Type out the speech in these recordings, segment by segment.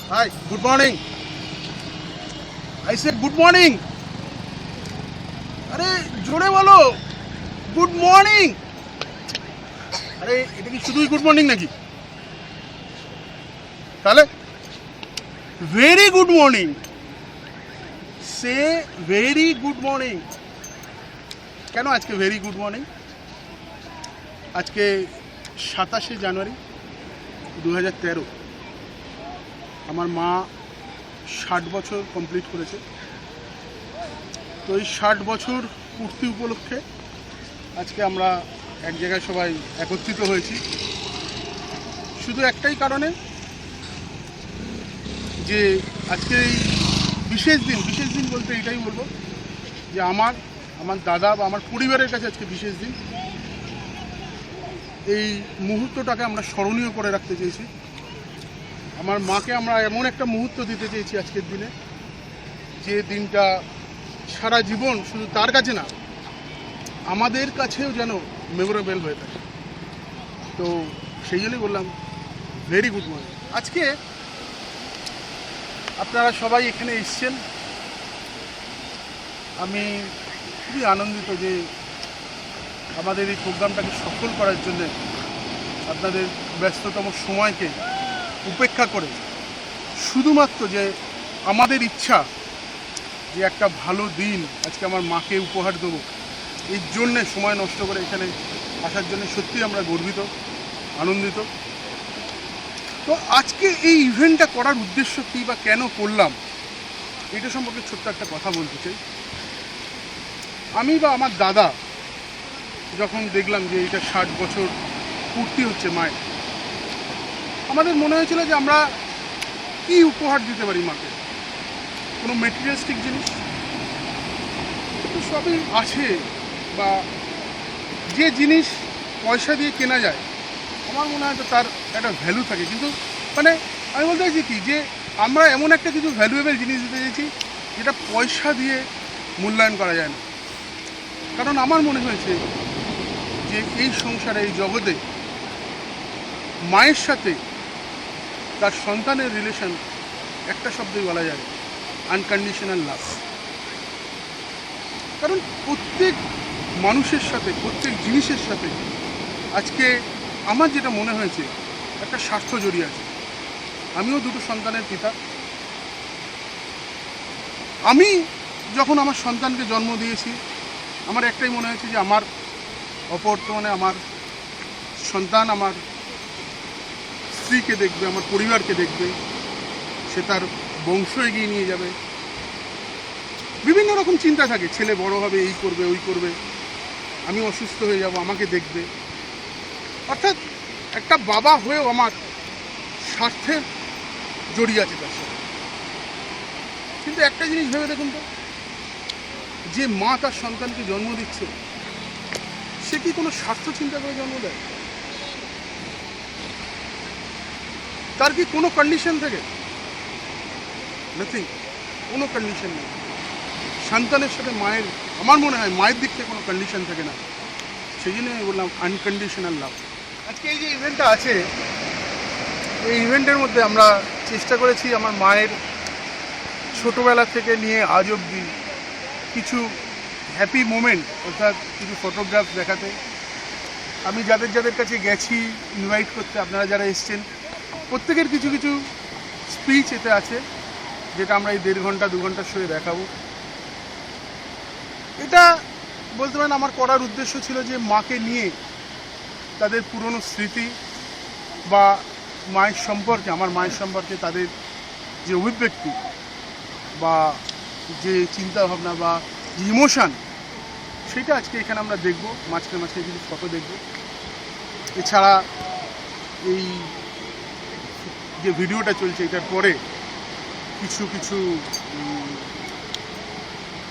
Hi, good morning. I said good morning. আরে জোরে বলো গুড মর্নিং। আরে এটা কি শুধুই গুড মর্নিং নাকি? তাহলে ভেরি গুড মর্নিং, সে ভেরি গুড মর্নিং। কেন আজকে ভেরি গুড মর্নিং? আজকে 27শে জানুয়ারি 2013। আমার মা 60 বছর কমপ্লিট করেছে। তো এই 60 বছর পূর্তি উপলক্ষে আজকে আমরা এক জায়গায় সবাই একত্রিত হয়েছি শুধু একটাই কারণে, যে আজকে এই বিশেষ দিন বলতে এটাই বলবো যে আমার দাদা বা আমার পরিবারের কাছে আজকে বিশেষ দিন। এই মুহূর্তটাকে আমরা স্মরণীয় করে রাখতে চেয়েছি। আমার মাকে আমরা এমন একটা মুহূর্ত দিতে চেয়েছি আজকের দিনে, যে দিনটা সারা জীবন শুধু তার কাছে না, আমাদের কাছেও যেন মেমোরেবল হয়ে থাকে। তো সেই জন্যই বললাম ভেরি গুড মর্নিং। আজকে আপনারা সবাই এখানে এসছেন, আমি খুবই আনন্দিত যে আমাদের এই প্রোগ্রামটাকে সফল করার জন্য আপনাদের ব্যস্ততম সময়কে উপেক্ষা করে শুধুমাত্র যে আমাদের ইচ্ছা যে একটা ভালো দিন আজকে আমার মাকে উপহার দেবো, এর জন্যে সময় নষ্ট করে এখানে আসার জন্য সত্যি আমরা গর্বিত, আনন্দিত। তো আজকে এই ইভেন্টটা করার উদ্দেশ্য কী বা কেন করলাম, এটা সম্পর্কে ছোট্ট একটা কথা বলতে চাই। আমি বা আমার দাদা যখন দেখলাম যে এটা 60 বছর পূর্তি হচ্ছে মায়ের, আমাদের মনে হয়েছিল যে আমরা কী উপহার দিতে পারি মাকে। কোনো মেটেরিয়ালিস্টিক জিনিস তো সবই আছে, বা যে জিনিস পয়সা দিয়ে কেনা যায় আমার মনে হয় তো তার একটা ভ্যালু থাকে। কিন্তু মানে আমি বলতে চাইছি কি, যে আমরা এমন একটা কিছু ভ্যালুয়েবল জিনিস দিতে চাইছি যেটা পয়সা দিয়ে মূল্যায়ন করা যায় না। কারণ আমার মনে হয়েছে যে এই সংসারে, এই জগতে মায়ের সাথে তার সন্তানের রিলেশন একটা শব্দই বলা যায়, আনকন্ডিশনাল লাভ। কারণ প্রত্যেক মানুষের সাথে, প্রত্যেক জিনিসের সাথে আজকে আমার যেটা মনে হয়েছে একটা স্বার্থ জড়িয়ে আছে। আমিও দুটো সন্তানের পিতা। আমি যখন আমার সন্তানকে জন্ম দিয়েছি আমার একটাই মনে হয়েছে যে আমার অবর্তমানে আমার সন্তান আমার স্ত্রীকে দেখবে, আমার পরিবারকে দেখবে, সে তার বংশ এগিয়ে নিয়ে যাবে। বিভিন্ন রকম চিন্তা থাকে, ছেলে বড় হবে, এই করবে, ওই করবে, আমি অসুস্থ হয়ে যাব, আমাকে দেখবে। অর্থাৎ একটা বাবা হয়েও আমার স্বার্থের জড়িয়ে আছে তার সাথে। কিন্তু একটা জিনিস ভেবে দেখুন তো, যে মা তার সন্তানকে জন্ম দিচ্ছে সে কি কোনো স্বার্থ চিন্তা করে জন্ম দেয়? তার কি কোনো কন্ডিশন থাকে? নাথিং, কোনো কন্ডিশন নেই। সন্তানের সাথে মায়ের, আমার মনে হয় মায়ের দিক থেকে কোনো কন্ডিশন থাকে না। সেই জন্য আমি বললাম আনকন্ডিশনাল লাভ। আজকে এই যে ইভেন্টটা আছে, এই ইভেন্টের মধ্যে আমরা চেষ্টা করেছি আমার মায়ের ছোটোবেলা থেকে নিয়ে আজ অবধি কিছু হ্যাপি মোমেন্ট, অর্থাৎ কিছু ফটোগ্রাফ দেখাতে। আমি যাদের কাছে গেছি ইনভাইট করতে, আপনারা যারা এসছেন প্রত্যেকের কিছু কিছু স্পিচ এতে আছে, যেটা আমরা এই 1.5 ঘন্টা 2 ঘন্টার শোয়ে দেখাবো। এটা বলতে পারেন আমার করার উদ্দেশ্য ছিল যে মাকে নিয়ে তাদের পুরনো স্মৃতি বা মায়ের সম্পর্কে, আমার মায়ের সম্পর্কে তাদের যে অভিব্যক্তি বা যে চিন্তাভাবনা বা যে ইমোশান, সেটা আজকে এখানে আমরা দেখব। মাঝখানে কিছু ফটো দেখব। এছাড়া এই যে ভিডিওটা চলছে এটার পরে কিছু কিছু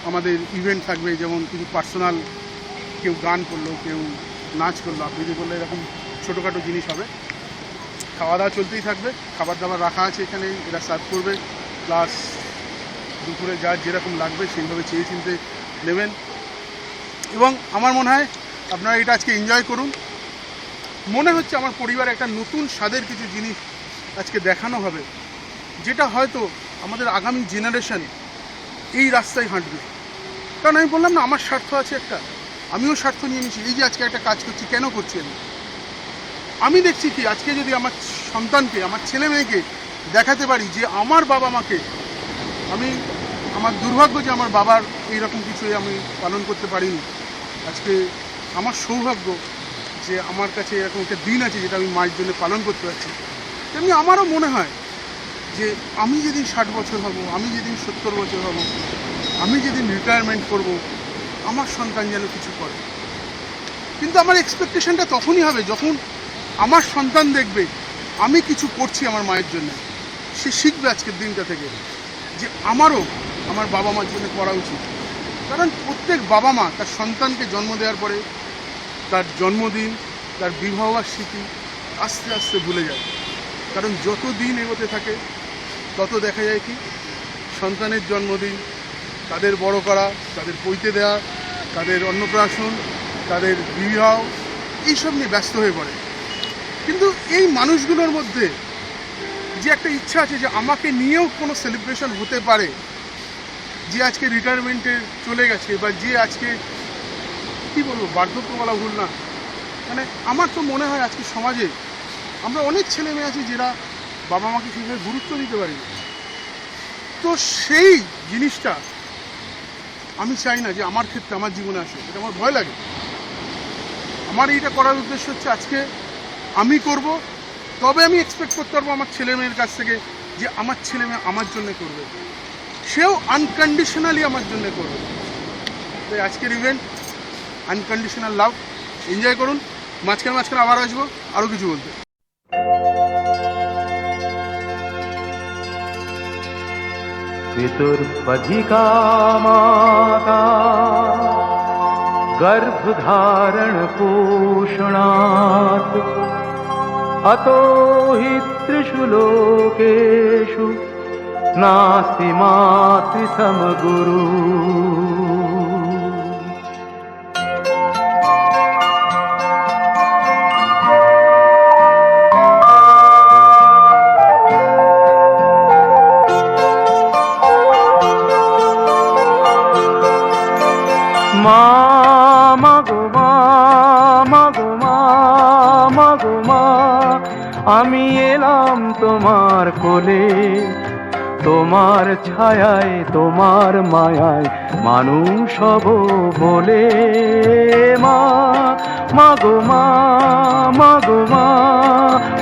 আমাদের ইভেন্ট থাকবে, যেমন কিছু পার্সোনাল, কেউ গান করলো, কেউ নাচ করলো, আবৃত্তি করলো, এরকম ছোটোখাটো জিনিস হবে। খাওয়া দাওয়া চলতেই থাকবে, খাবার দাবার রাখা আছে এখানে, এরা সার্ভ করবে। প্লাস দুপুরে যার যেরকম লাগবে সেইভাবে চেয়ে চিনতে নেবেন। এবং আমার মনে হয় আপনারা এটা আজকে এনজয় করুন। মনে হচ্ছে আমার পরিবারে একটা নতুন স্বাদের কিছু জিনিস আজকে দেখানো হবে, যেটা হয়তো আমাদের আগামী জেনারেশন এই রাস্তায় হাঁটবে। কারণ আমি বললাম না, আমার স্বার্থ আছে একটা, আমিও স্বার্থ নিয়ে নিয়েছি। এই যে আজকে একটা কাজ করছি, কেন করছি আমি দেখছি কি, আজকে যদি আমার সন্তানকে, আমার ছেলে মেয়েকে দেখাতে পারি যে আমার বাবা মাকে আমি, আমার দুর্ভাগ্য যে আমার বাবার এইরকম কিছুই আমি পালন করতে পারিনি, আজকে আমার সৌভাগ্য যে আমার কাছে এরকম একটা দিন আছে যেটা আমি মায়ের জন্য পালন করতে পারছি। তেমনি আমারও মনে হয় যে আমি যেদিন 60 বছর হব, আমি যেদিন 70 বছর হব, আমি যেদিন রিটায়ারমেন্ট করব, আমার সন্তান যেন কিছু করে। কিন্তু আমার এক্সপেকটেশনটা তখনই হবে যখন আমার সন্তান দেখবে আমি কিছু করছি আমার মায়ের জন্য। সে শিখবে আজকের দিনটা থেকে যে আমারও আমার বাবা মার জন্য করা উচিত। কারণ প্রত্যেক বাবা মা তার সন্তানকে জন্ম দেওয়ার পরে তার জন্মদিন, তার বিবাহবার্ষিকী আস্তে আস্তে ভুলে যায়। কারণ যত দিন এগোতে থাকে তত দেখা যায় কি, সন্তানের জন্মদিন, তাদের বড় করা, তাদের পৈতে দেওয়া, তাদের অন্নপ্রাশন, তাদের বিবাহ, এইসব নিয়ে ব্যস্ত হয়ে পড়ে। কিন্তু এই মানুষগুলোর মধ্যে যে একটা ইচ্ছা আছে যে আমাকে নিয়েও কোনো সেলিব্রেশন হতে পারে, যে আজকে রিটায়ারমেন্টে চলে গেছে, বা যে আজকে কী বলবো, বার্ধক্য বলা ভুল না, মানে আমার তো মনে হয় আজকে সমাজে আমরা অনেক ছেলে মেয়ে আছি যারা বাবা মাকে সেভাবে গুরুত্ব দিতে পারি। তো সেই জিনিসটা আমি চাই না যে আমার ক্ষেত্রে, আমার জীবনে আসে। এটা আমার ভয় লাগে। আমার এইটা করার উদ্দেশ্য হচ্ছে আজকে আমি করব, তবে আমি এক্সপেক্ট করতে পারবো আমার ছেলে মেয়ের কাছ থেকে যে আমার ছেলে মেয়ে আমার জন্য করবে, সেও আনকন্ডিশনালি আমার জন্য করবে। তাই আজকের ইভেন্ট আনকন্ডিশনাল লাভ, এনজয় করুন। মাঝখানে মাঝখানে আবার আসবো আরও কিছু বলতে। पितुर्पधिका माता गर्भधारणपोषणात् अतो हि त्रिषु लोकेषु नास्ति मातृसमगुरु। আমি এলাম তোমার কোলে, তোমার ছায়ায় তোমার মায়ায় মানুষ হব বলে। মা মাগো মা, মাগো মা,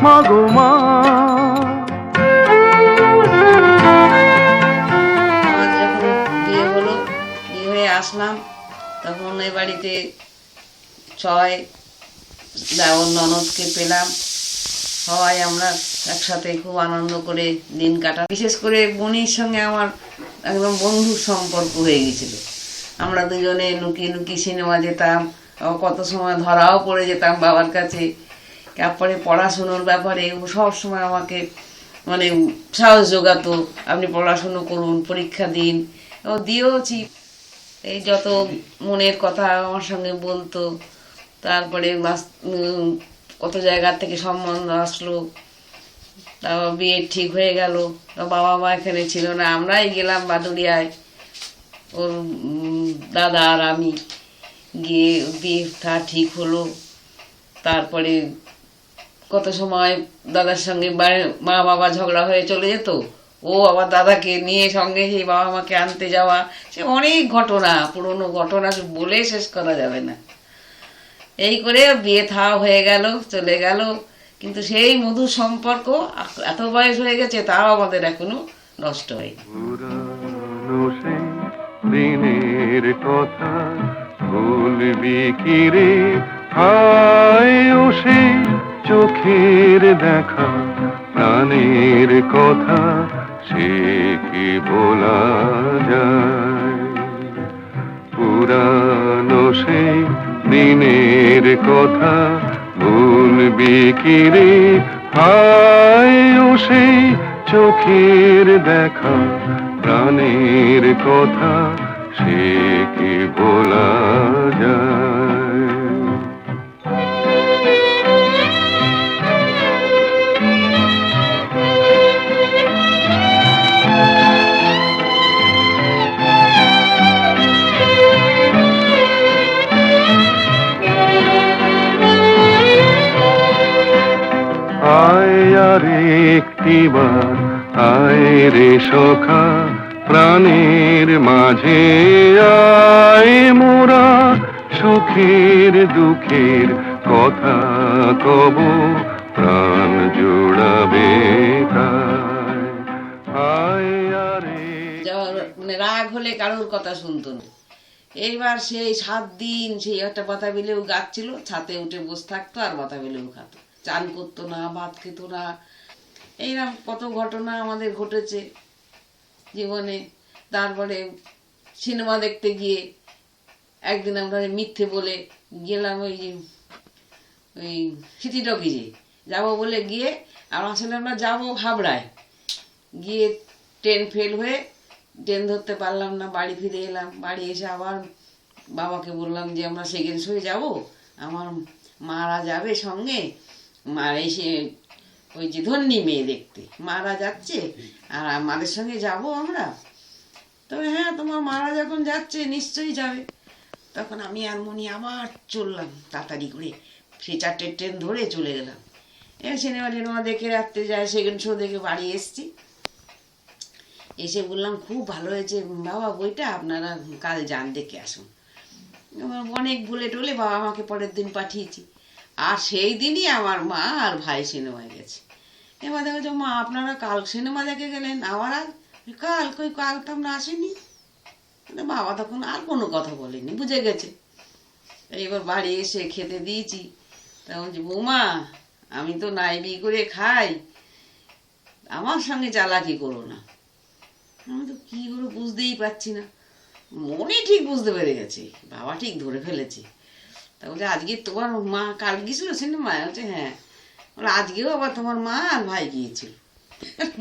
মাগো মা। বিয়ে হলো, বিয়ে হয়ে আসলাম, তখন এই বাড়িতে 6 দেওর ননদকে পেলাম। সবাই আমরা একসাথে খুব আনন্দ করে দিন কাটা। বিশেষ করে বোনের সঙ্গে আমার একদম বন্ধুর সম্পর্ক হয়ে গেছিল। আমরা দুজনে লুকিয়ে লুকিয়ে সিনেমা যেতাম, কত সময় ধরাও পড়ে যেতাম বাবার কাছে। তারপরে পড়াশুনোর ব্যাপারে ও সবসময় আমাকে মানে সাহস জোগাতো, আপনি পড়াশুনো করুন, পরীক্ষা দিন। ও দিয়েওছি। এই যত মনের কথা আমার সঙ্গে বলতো। তারপরে কত জায়গা থেকে সম্বন্ধ আসলো, তারপর বিয়ে ঠিক হয়ে গেল। বাবা মা এখানে ছিল না, আমরাই গেলাম বাদুড়িয়ায়, ওর দাদা আর আমি গিয়ে বিয়ে থা ঠিক হলো। তারপরে কত সময় দাদার সঙ্গে মা বাবা ঝগড়া হয়ে চলে যেত, ও আবার দাদাকে নিয়ে সঙ্গে সেই বাবা মাকে আনতে যাওয়া। সে অনেক ঘটনা, পুরনো ঘটনা বলে শেষ করা যাবে না। এই করে বিয়ে থা হয়ে গেল, চলে গেল। কিন্তু সেই মধুর সম্পর্ক এত বয়স হয়ে গেছে, তাও আমাদের এখনো নষ্ট হয়নি। দিনের কথা ভুলবি কি রে, হায় ও সে চোখের দেখা, প্রাণের কথা সে কি বলা যায়। পুরানো সে দিনের কথা ভুলবি কি রে, হায় ও সে চোখের দেখা, প্রাণের কথা সে কি বলা যায়। আয় আর একটিবার আয় রে সখা, প্রাণের মাঝে আয় মোরা, সুখের দুঃখের কথা কব, প্রাণ জুড়াবে তাই। আয় আর মানে রাগ হলে কারোর কথা শুনতো না। এইবার সেই 7 দিন সেই একটা বাতাবিলেও গাছ ছিল, ছাতে উঠে বসে থাকতো আর বাতাবিলেও খাতো, চান করতো না, ভাত খেত না। এইরকম কত ঘটনা আমাদের ঘটেছে জীবনে। তারপরে সিনেমা দেখতে গিয়ে একদিন আমরা মিথ্যে বলে গেলাম ওই সিটি টকিজে যাবো বলে গিয়ে, আর আসলে আমরা যাবো হাবড়ায়, গিয়ে ট্রেন ফেল হয়ে ট্রেন ধরতে পারলাম না, বাড়ি ফিরে এলাম। বাড়ি এসে আবার বাবাকে বললাম যে আমরা সেকেন্ড শোয়ে যাবো, আমার মারা যাবে সঙ্গে, মার এসে ওই যে ধন্যী মেয়ে দেখতে, মারা যাচ্ছে আর আমাদের সঙ্গে যাব আমরা। তবে হ্যাঁ, তোমার মারা যখন যাচ্ছে নিশ্চয়ই যাবে। তখন আমি আর মনি আবার চললাম তাড়াতাড়ি করে, সেই 4টে ট্রেন ধরে চলে গেলাম। সিনেমা টিনেমা দেখে রাত্রে যায়, সেকেন্ড শো দেখে বাড়ি এসছি। এসে বললাম খুব ভালো হয়েছে বাবা বইটা, আপনারা কাল যান দেখে আসুন। অনেক বলে টলে বাবা আমাকে পরের দিন পাঠিয়েছি। আর সেই দিনই আমার মা আর ভাই সিনেমায় গেছে। এবার দেখো মা আপনারা কাল সিনেমা দেখে গেলেন, আবার আজ? কাল কই, কাল তো আমরা আসিনি। বাবা তখন আর কোনো কথা বলেনি, বুঝে গেছে। এইবার বাড়ি এসে খেতে দিয়েছি, তখন যে বৌমা আমি তো নাইবি করে খাই, আমার সঙ্গে চালাকি করো না। আমি তো কি করে বুঝতেই পারছি না। মনে ঠিক বুঝতে পেরে গেছে, বাবা ঠিক ধরে ফেলেছে। তা বলছে আজকে তোমার মা কাল গিয়েছিল সিনেমায়? বলছে হ্যাঁ। বলে আজকেও আবার তোমার মা আর ভাই গিয়েছিল।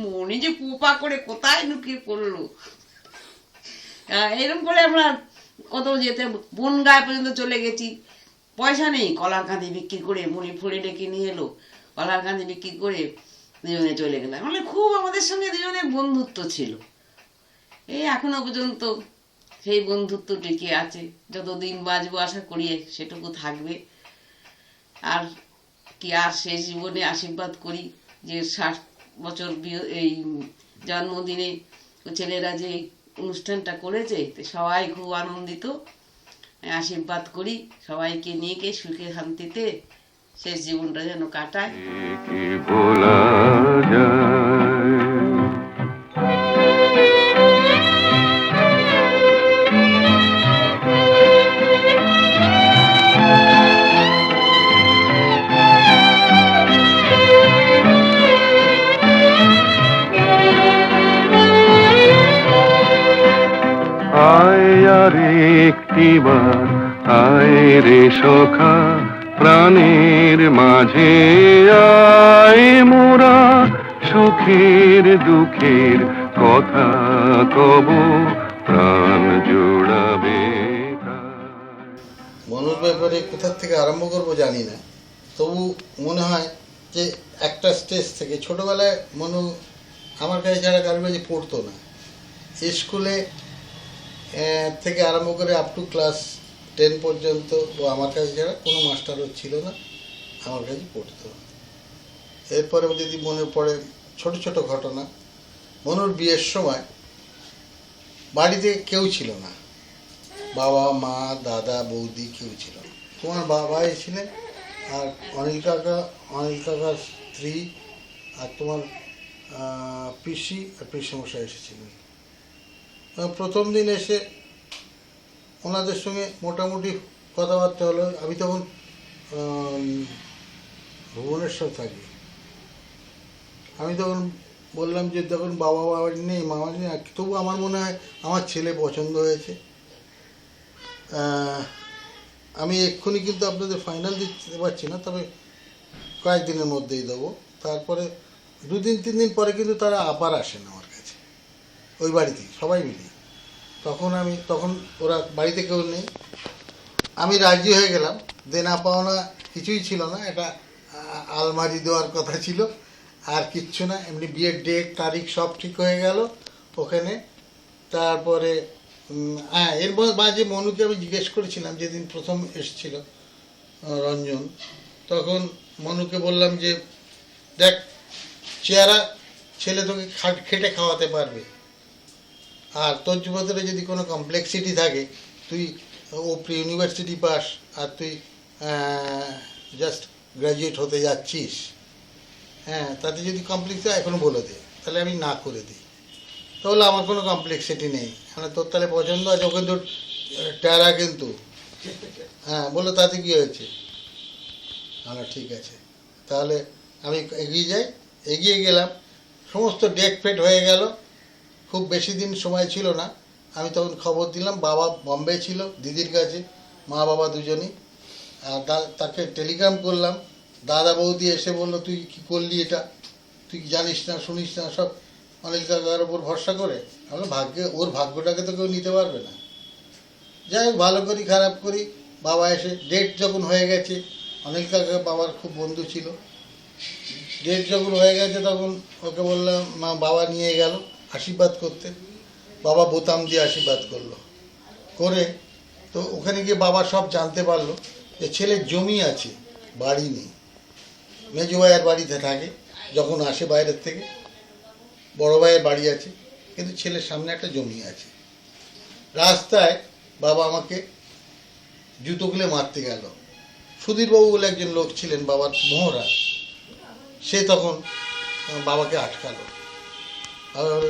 মনে যে পোপা করে কোথায় লুকিয়ে পড়লো। এরকম করে আমরা কত যেতে বনগাঁ পর্যন্ত চলে গেছি, পয়সা নেই, কলার কাঁদি বিক্রি করে মনি ফুলে ডেকে নিয়ে এলো, কলার কাঁদি বিক্রি করে দুজনে চলে গেলাম। মানে খুব আমাদের সঙ্গে দুজনের বন্ধুত্ব ছিল। এই এখনো পর্যন্ত সেই বন্ধুত্ব টিকে আছে, যতদিন বাঁচবো আশা করি সেটুকু থাকবে। আর কি আর শেষ জীবনে আশীর্বাদ করি যে 60 বছর এই জন্মদিনে ছেলেরা যে অনুষ্ঠানটা করেছে, সবাই খুব আনন্দিত। আশীর্বাদ করি সবাইকে নিয়ে কে সুখে শান্তিতে শেষ জীবনটা যেন কাটায়। কি বলা যায়, আয় আর একটিবার আয় রে সখা, প্রাণের মাঝে আয় মোরা, সুখের দুঃখের কথা কব, প্রাণ জুড়াবে তাই। মনুর ব্যাপারে কোথা থেকে আরম্ভ করব জানি না, তবু মনে হয় যে একটা স্টেজ থেকে ছোটোবেলায় মনু আমার কাছে ছাড়া কারোর কাছে পড়তো না। স্কুলে থেকে আরম্ভ করে আপ টু ক্লাস 10 পর্যন্ত ও আমার কাছে ছাড়া কোনো মাস্টারও ছিল না, আমার কাছে পড়তো। এরপরে যদি মনে পড়ে ছোট ছোট ঘটনা, মনুর বিয়ের সময় বাড়িতে কেউ ছিল না, বাবা মা দাদা বৌদি কেউ ছিল না। তোমার বাবা এসেছিলেন আর অনিল কাকার স্ত্রী আর তোমার পিসি আর পিসমশাই এসেছিলেন। প্রথম দিন এসে ওনাদের সঙ্গে মোটামুটি কথাবার্তা হলো। আমি তখন ভুবনেশ্বর থাকি। আমি তখন বললাম যে তখন বাবা বাড়ি নেই, মামা নেই, তবু আমার মনে হয় আমার ছেলে পছন্দ হয়েছে। আমি এক্ষুনি কিন্তু আপনাদের ফাইনাল দিতে পারছি না, তবে কয়েকদিনের মধ্যেই দেবো। তারপরে 2-3 দিন পরে কিন্তু তারা আবার আসেন আমার কাছে, ওই বাড়িতেই সবাই মিলে। তখন ওরা বাড়িতে কেউ নেই, আমি রাজি হয়ে গেলাম। দেনা পাওনা কিছুই ছিল না, এটা আলমারি দেওয়ার কথা ছিল, আর কিচ্ছু না। এমনি বিয়ের ডেট তারিখ সব ঠিক হয়ে গেল ওখানে। তারপরে এর মাঝে মনুকে আমি জিজ্ঞেস করেছিলাম, যেদিন প্রথম এসেছিল রঞ্জন, তখন মনুকে বললাম যে দেখ চেহারা ছেলে তোকে খেটে খাওয়াতে পারবে, আর তোর ভিতরে যদি কোনো কমপ্লেক্সিটি থাকে, তুই ও প্রি ইউনিভার্সিটি পাস আর তুই জাস্ট গ্র্যাজুয়েট হতে যাচ্ছিস, হ্যাঁ, তাতে যদি কমপ্লেক্স হয় এখনও বলে দে, তাহলে আমি না করে দিই। তাহলে আমার কোনো কমপ্লেক্সিটি নেই, মানে তোর তাহলে পছন্দ আছে, ওকে তোর ট্যারা কিন্তু, হ্যাঁ, বলো তাতে কী হয়েছে? না ঠিক আছে, তাহলে আমি এগিয়ে যাই। এগিয়ে গেলাম, সমস্ত ডেট ফেট হয়ে গেল, খুব বেশি দিন সময় ছিল না। আমি তখন খবর দিলাম, বাবা বম্বে ছিল দিদির কাছে, মা বাবা দুজনই, আর তাকে টেলিগ্রাম করলাম। দাদা বৌদি এসে বললো, তুই কী করলি এটা, তুই জানিস না শুনিস না, সব অনিল কাকার ওপর ভরসা করে। আমরা ভাগ্যে, ওর ভাগ্যটাকে তো কেউ নিতে পারবে না। যাই হোক, ভালো করি খারাপ করি, বাবা এসে ডেট যখন হয়ে গেছে, অনিল কাকা বাবার খুব বন্ধু ছিল, ডেট যখন হয়ে গেছে তখন ওকে বললাম, মা বাবা নিয়ে গেল আশীর্বাদ করতে। বাবা বোতাম দিয়ে আশীর্বাদ করলো, করে তো ওখানে গিয়ে বাবা সব জানতে পারলো যে ছেলের জমি আছে, বাড়ি নেই। মেজো ভাইয়ের বাড়িতে থাকে, যখন আসে বাইরের থেকে, বড় ভাইয়ের বাড়ি আছে, কিন্তু ছেলের সামনে একটা জমি আছে। রাস্তায় বাবা আমাকে জুতো খুলে মারতে গেল। সুধীরবাবু বলে একজন লোক ছিলেন বাবার মোহরা, সে তখন বাবাকে আটকালো। আর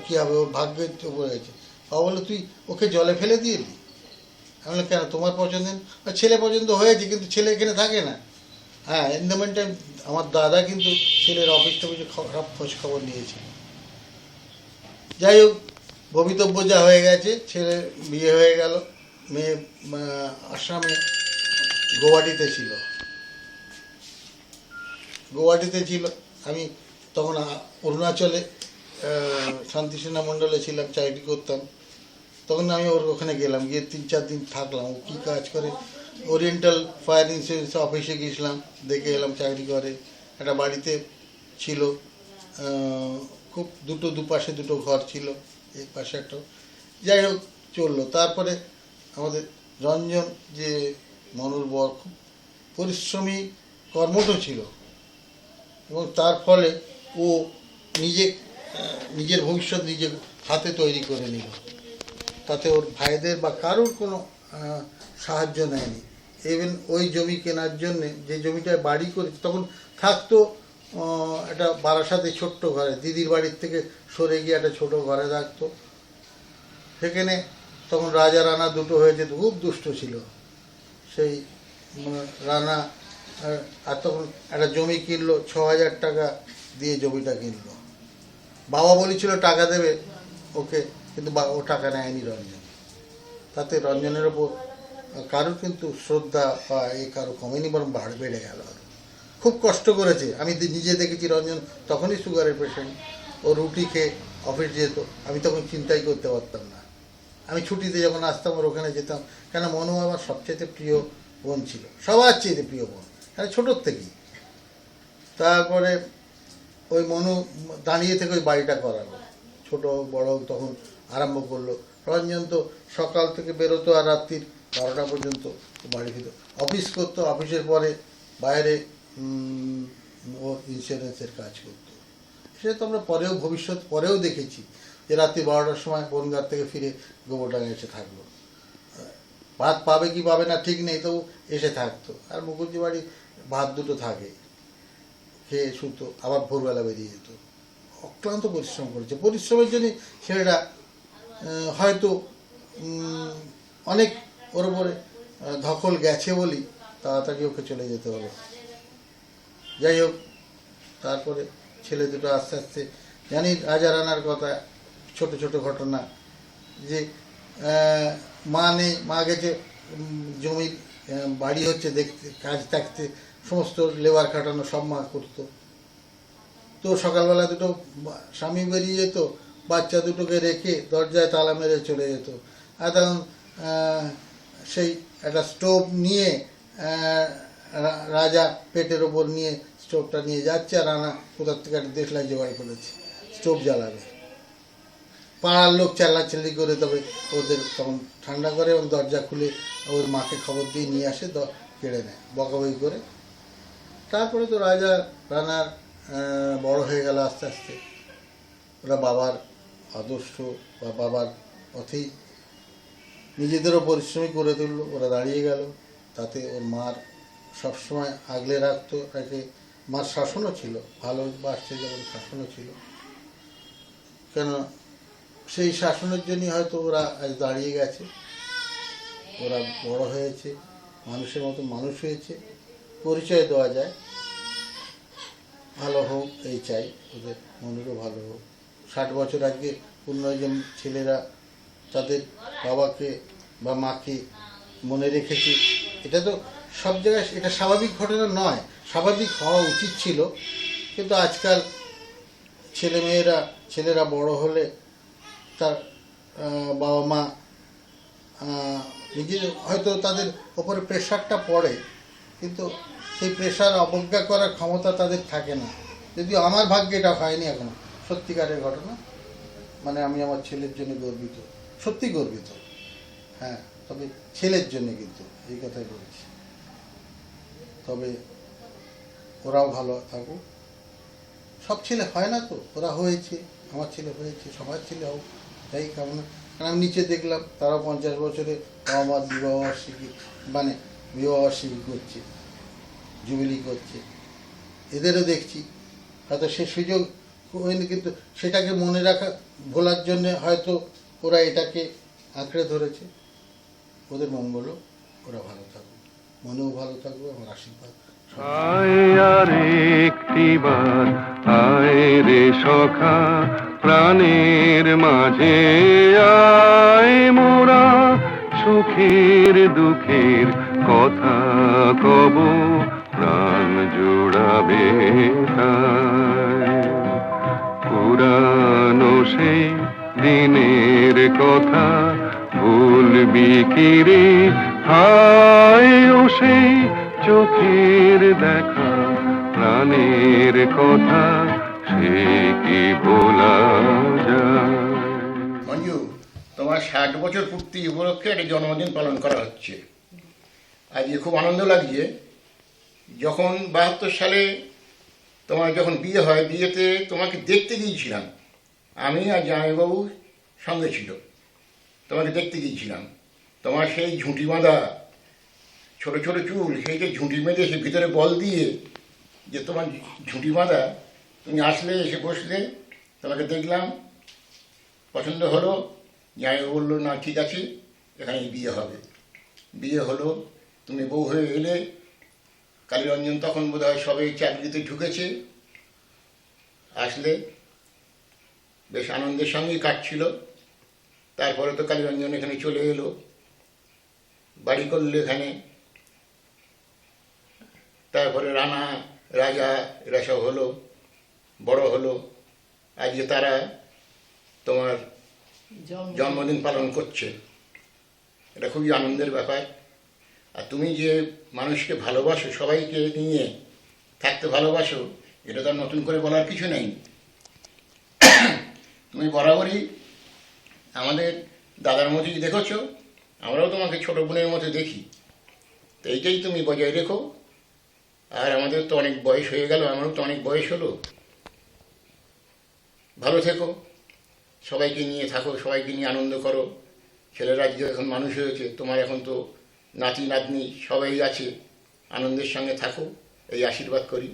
কী হবে, ওর ভাগ্যের তো রয়েছে। বাবা বললো, তুই ওকে জলে ফেলে দিয়ে এলি? আমি বললাম, কেন, তোমার পছন্দ? ছেলে পছন্দ হয়েছে, কিন্তু ছেলে এখানে থাকে না। হ্যাঁ, ইন দ্য মেন টাইম আমার দাদা কিন্তু ছেলের অফিসটা বুঝে সব খোঁজ খবর নিয়েছে। যাই হোক, ভবিতব্য যা হয়ে গেছে, ছেলে বিয়ে হয়ে গেল। মেয়ে আসামে গৌহাটিতে ছিল, আমি তখন অরুণাচলে শান্তিসেনা মণ্ডলে ছিলাম, চাকরি করতাম। তখন আমি ওর ওখানে গেলাম, গিয়ে 3-4 দিন থাকলাম। ও কী কাজ করে, ওরিয়েন্টাল ফায়ার ইন্স্যুরেন্স অফিসে গেছিলাম, দেখে এলাম চাকরি করে। একটা বাড়িতে ছিল, খুব দুপাশে দুটো ঘর ছিল, এই পাশে একটা। যাই হোক, চললো। তারপরে আমাদের রঞ্জন, যে মনুর বর, খুব পরিশ্রমী কর্মঠ ছিল, এবং তার ফলে ও নিজের ভবিষ্যৎ নিজে হাতে তৈরি করে নিল। তাতে ওর ভাইদের বা কারোর কোনো সাহায্য নেয়নি। ইভেন ওই জমি কেনার জন্যে, যে জমিটায় বাড়ি করে তখন থাকতো, একটা বারাসাতে ছোট্ট ঘরে, দিদির বাড়ির থেকে সরে গিয়ে একটা ছোটো ঘরে থাকতো। সেখানে তখন রাজা রানা দুটো হয়েছে, খুব দুষ্ট ছিল সেই রানা। আর তখন একটা জমি কিনলো, 6,000 টাকা দিয়ে জমিটা কিনলো। বাবা বলেছিল টাকা দেবে ওকে, কিন্তু ও টাকা নেয়নি রঞ্জন। তাতে রঞ্জনের ওপর কারোর কিন্তু শ্রদ্ধা বা কারো কমেনি, বরং বেড়ে গেল। খুব কষ্ট করেছে, আমি নিজে দেখেছি। রঞ্জন তখনই সুগারের পেশেন্ট, ও রুটি খেয়ে অফিস যেত, আমি তখন চিন্তাই করতে পারতাম না। আমি ছুটিতে যখন আসতাম ওর ওখানে যেতাম, কেন মনু আমার সবচেয়ে প্রিয় বোন ছিল, সবার চেয়ে প্রিয় বোন, মানে ছোটোর থেকেই। তারপরে ওই মনু দাঁড়িয়ে থেকে ওই বাড়িটা করালো, ছোট বড় তখন আরম্ভ করলো। রঞ্জন তো সকাল থেকে বেরোতো আর রাত্রির 12টা পর্যন্ত বাড়ি ফিরত, অফিস করতো। অফিসের পরে বাইরে ও ইন্স্যুরেন্সের কাজ করতো। সেটা তো আমরা পরেও দেখেছি, যে রাত্রি 12টার সময় বনগাঁ থেকে ফিরে গোবরডাঙ্গা এসে থাকলো। ভাত পাবে কি পাবে না ঠিক নেই, তবু এসে থাকতো। আর মুখুজ্জি বাড়ি ভাত দুটো থাকে, খেয়ে শুতো, আবার ভোরবেলা বেরিয়ে যেত। অক্লান্ত পরিশ্রম করেছে। পরিশ্রমের জন্য ছেলেটা হয়তো অনেক ওর উপরে ধকল গেছে বলি তাড়াতাড়ি ওকে চলে যেতে হলো। যাই হোক, তারপরে ছেলে দুটো আস্তে আস্তে, জানি রাজা রানার কথা, ছোট ছোট ঘটনা, যে মা নেই, মা গেছে জমির বাড়ি হচ্ছে দেখতে, কাজ দেখতে, সমস্ত লেবার খাটানো সব মা করতো। তো সকালবেলা দুটো স্বামী বেরিয়ে যেত, বাচ্চা দুটোকে রেখে দরজায় তালা মেরে চলে যেত। আর তখন সেই একটা স্টোভ নিয়ে রাজা পেটের ওপর নিয়ে স্টোভটা নিয়ে যাচ্ছে, আর রানা কোথার থেকে একটা দেশলাই জোগাড় করেছে, স্টোভ জ্বালাবে। পাড়ার লোক চেল্লাচিল্লি করে, তবে ওদের তখন ঠান্ডা করে, এবং দরজা খুলে ওর মাকে খবর দিয়ে নিয়ে আসে, কেড়ে নেয় বকাবকি করে। তারপরে তো রাজা রানার বড় হয়ে গেল আস্তে আস্তে। ওরা বাবার আদর্শ বা বাবার পথেই নিজেদেরও পরিশ্রমী করে তুললো, ওরা দাঁড়িয়ে গেল। তাতে ওর মার সবসময় আগলে রাখতো তাকে। মার শাসনও ছিল, ভালোবাসছে যেমন শাসনও ছিল, কেন সেই শাসনের জন্যই হয়তো ওরা আজ দাঁড়িয়ে গেছে। ওরা বড় হয়েছে, মানুষের মতো মানুষ হয়েছে, পরিচয় দেওয়া যায়। ভালো হোক এই চাই, ওদের মনেরও ভালো হোক। 60 বছর আগে 15 জন ছেলেরা তাদের বাবাকে বা মাকে মনে রেখেছে, এটা তো সব জায়গায় এটা স্বাভাবিক ঘটনা নয়, স্বাভাবিক হওয়া উচিত ছিল। কিন্তু আজকাল ছেলেরা বড় হলে তার বাবা মা নিজে হয়তো তাদের ওপরে প্রেশারটা পড়ে, কিন্তু সেই প্রেশার অবজ্ঞা করার ক্ষমতা তাদের থাকে না। যদিও আমার ভাগ্যে এটা হয়নি এখনো, সত্যিকারের ঘটনা। মানে আমি আমার ছেলের জন্য গর্বিত, সত্যি গর্বিত। হ্যাঁ, তবে ছেলের জন্য কিন্তু এই কথাই বলছি। তবে ওরাও ভালো থাকুক। সব ছেলে হয় না তো, ওরা হয়েছে, আমার ছেলে হয়েছে, সবার ছেলে হোক তাই কামনা। কারণ আমি নিচে দেখলাম তারাও 50 বছরে বাবা মার বিবাহবার্ষিকী করছে, জুবিলি করছে। এদেরও দেখছি হয়তো সে সুযোগ হয়নি, কিন্তু সেটাকে মনে রাখা ভোলার জন্যে হয়তো ওরা এটাকে আঁকড়ে ধরেছে। ওদের মঙ্গল, ওরা ভালো থাকুক, মনেও ভালো থাকবে, আমার আশীর্বাদ। আয় আর একটিবার আয় রে সখা, প্রাণের মাঝে আয় মোরা, সুখের দুঃখের কথা কব, প্রাণ জোড়াবে তাই। পুরানো সেই দিনের কথা ভুলবি কি রে, হায় ও সেই চোখের দেখা, প্রাণের কথা সে কি ভোলা যায়। মঞ্জু, তোমার 60 বছর পূর্তি উপলক্ষে একটা জন্মদিন পালন করা হচ্ছে। আজকে খুব আনন্দ লাগছে। যখন 72 সালে তোমার যখন বিয়ে হয়, বিয়েতে তোমাকে দেখতে গিয়েছিলাম আমি, আর জামাইবাবু সঙ্গে ছিল। তোমাকে দেখতে গিয়েছিলাম, তোমার সেই ঝুঁটি বাঁধা ছোট ছোট চুল, সেই যে ঝুঁটি বেঁধে সে ভিতরে বল দিয়ে যে তোমার ঝুঁটি বাঁধা, তুমি আসলে, এসে বসলে, তোমাকে দেখলাম, পছন্দ হলো। জামাইবাবু বললো না ঠিক আছে, এখানেই বিয়ে হবে। বিয়ে হলো, তুমি বউ হয়ে এলে। কালীরঞ্জন তখন বোধ হয় সবাই চাকরিতে ঢুকেছে, আসলে বেশ আনন্দের সঙ্গেই কাটছিল। তারপরে তো কালীরঞ্জন এখানে চলে এলো, বাড়ি করলো এখানে। তারপরে রানা, রাজা এরা সব হলো, বড় হলো। আজকে তারা তোমার জন্মদিন পালন করছে, এটা খুবই আনন্দের ব্যাপার। আর তুমি যে মানুষকে ভালোবাসো, সবাইকে নিয়ে থাকতে ভালোবাসো, এটা তো আর নতুন করে বলার কিছু নেই। তুমি বরাবরই আমাদের দাদার মতোই দেখেছো, আমরাও তোমাকে ছোট বোনের মতো দেখি। তো এইটাই তুমি বজায় রেখো। আর আমাদের তো অনেক বয়স হয়ে গেল, আমারও তো অনেক বয়স হলো। ভালো থেকো, সবাইকে নিয়ে থাকো, সবাইকে নিয়ে আনন্দ করো। ছেলেরা যে এখন মানুষ হয়েছে, তোমার এখন তো নাতি নাতনি সবাই আছে, আনন্দের সঙ্গে থাকো, এই আশীর্বাদ করি।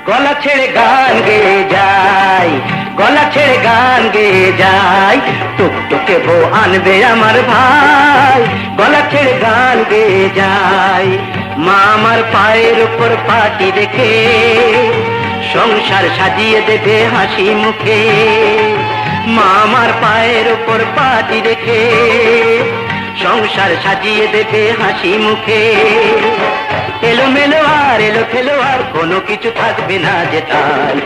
গলা ছেড়ে গান গেয়ে যাই, গলা ছেড়ে গান গেয়ে যাই, টুকটুকে বউ আনবে আমার ভাই, গলা ছেড়ে গান গেয়ে যাই। মা আমার পায়ের উপর পাটি রেখে সংসার সাজিয়ে দেবে হাসি মুখে। মা আমার পায়ের উপর পাটি রেখে সংসার সাজিয়ে দেবে হাসি মুখে। এলোমেলো আর এলো ফেলো আর কোনো কিছু থাকবে না যে তাই,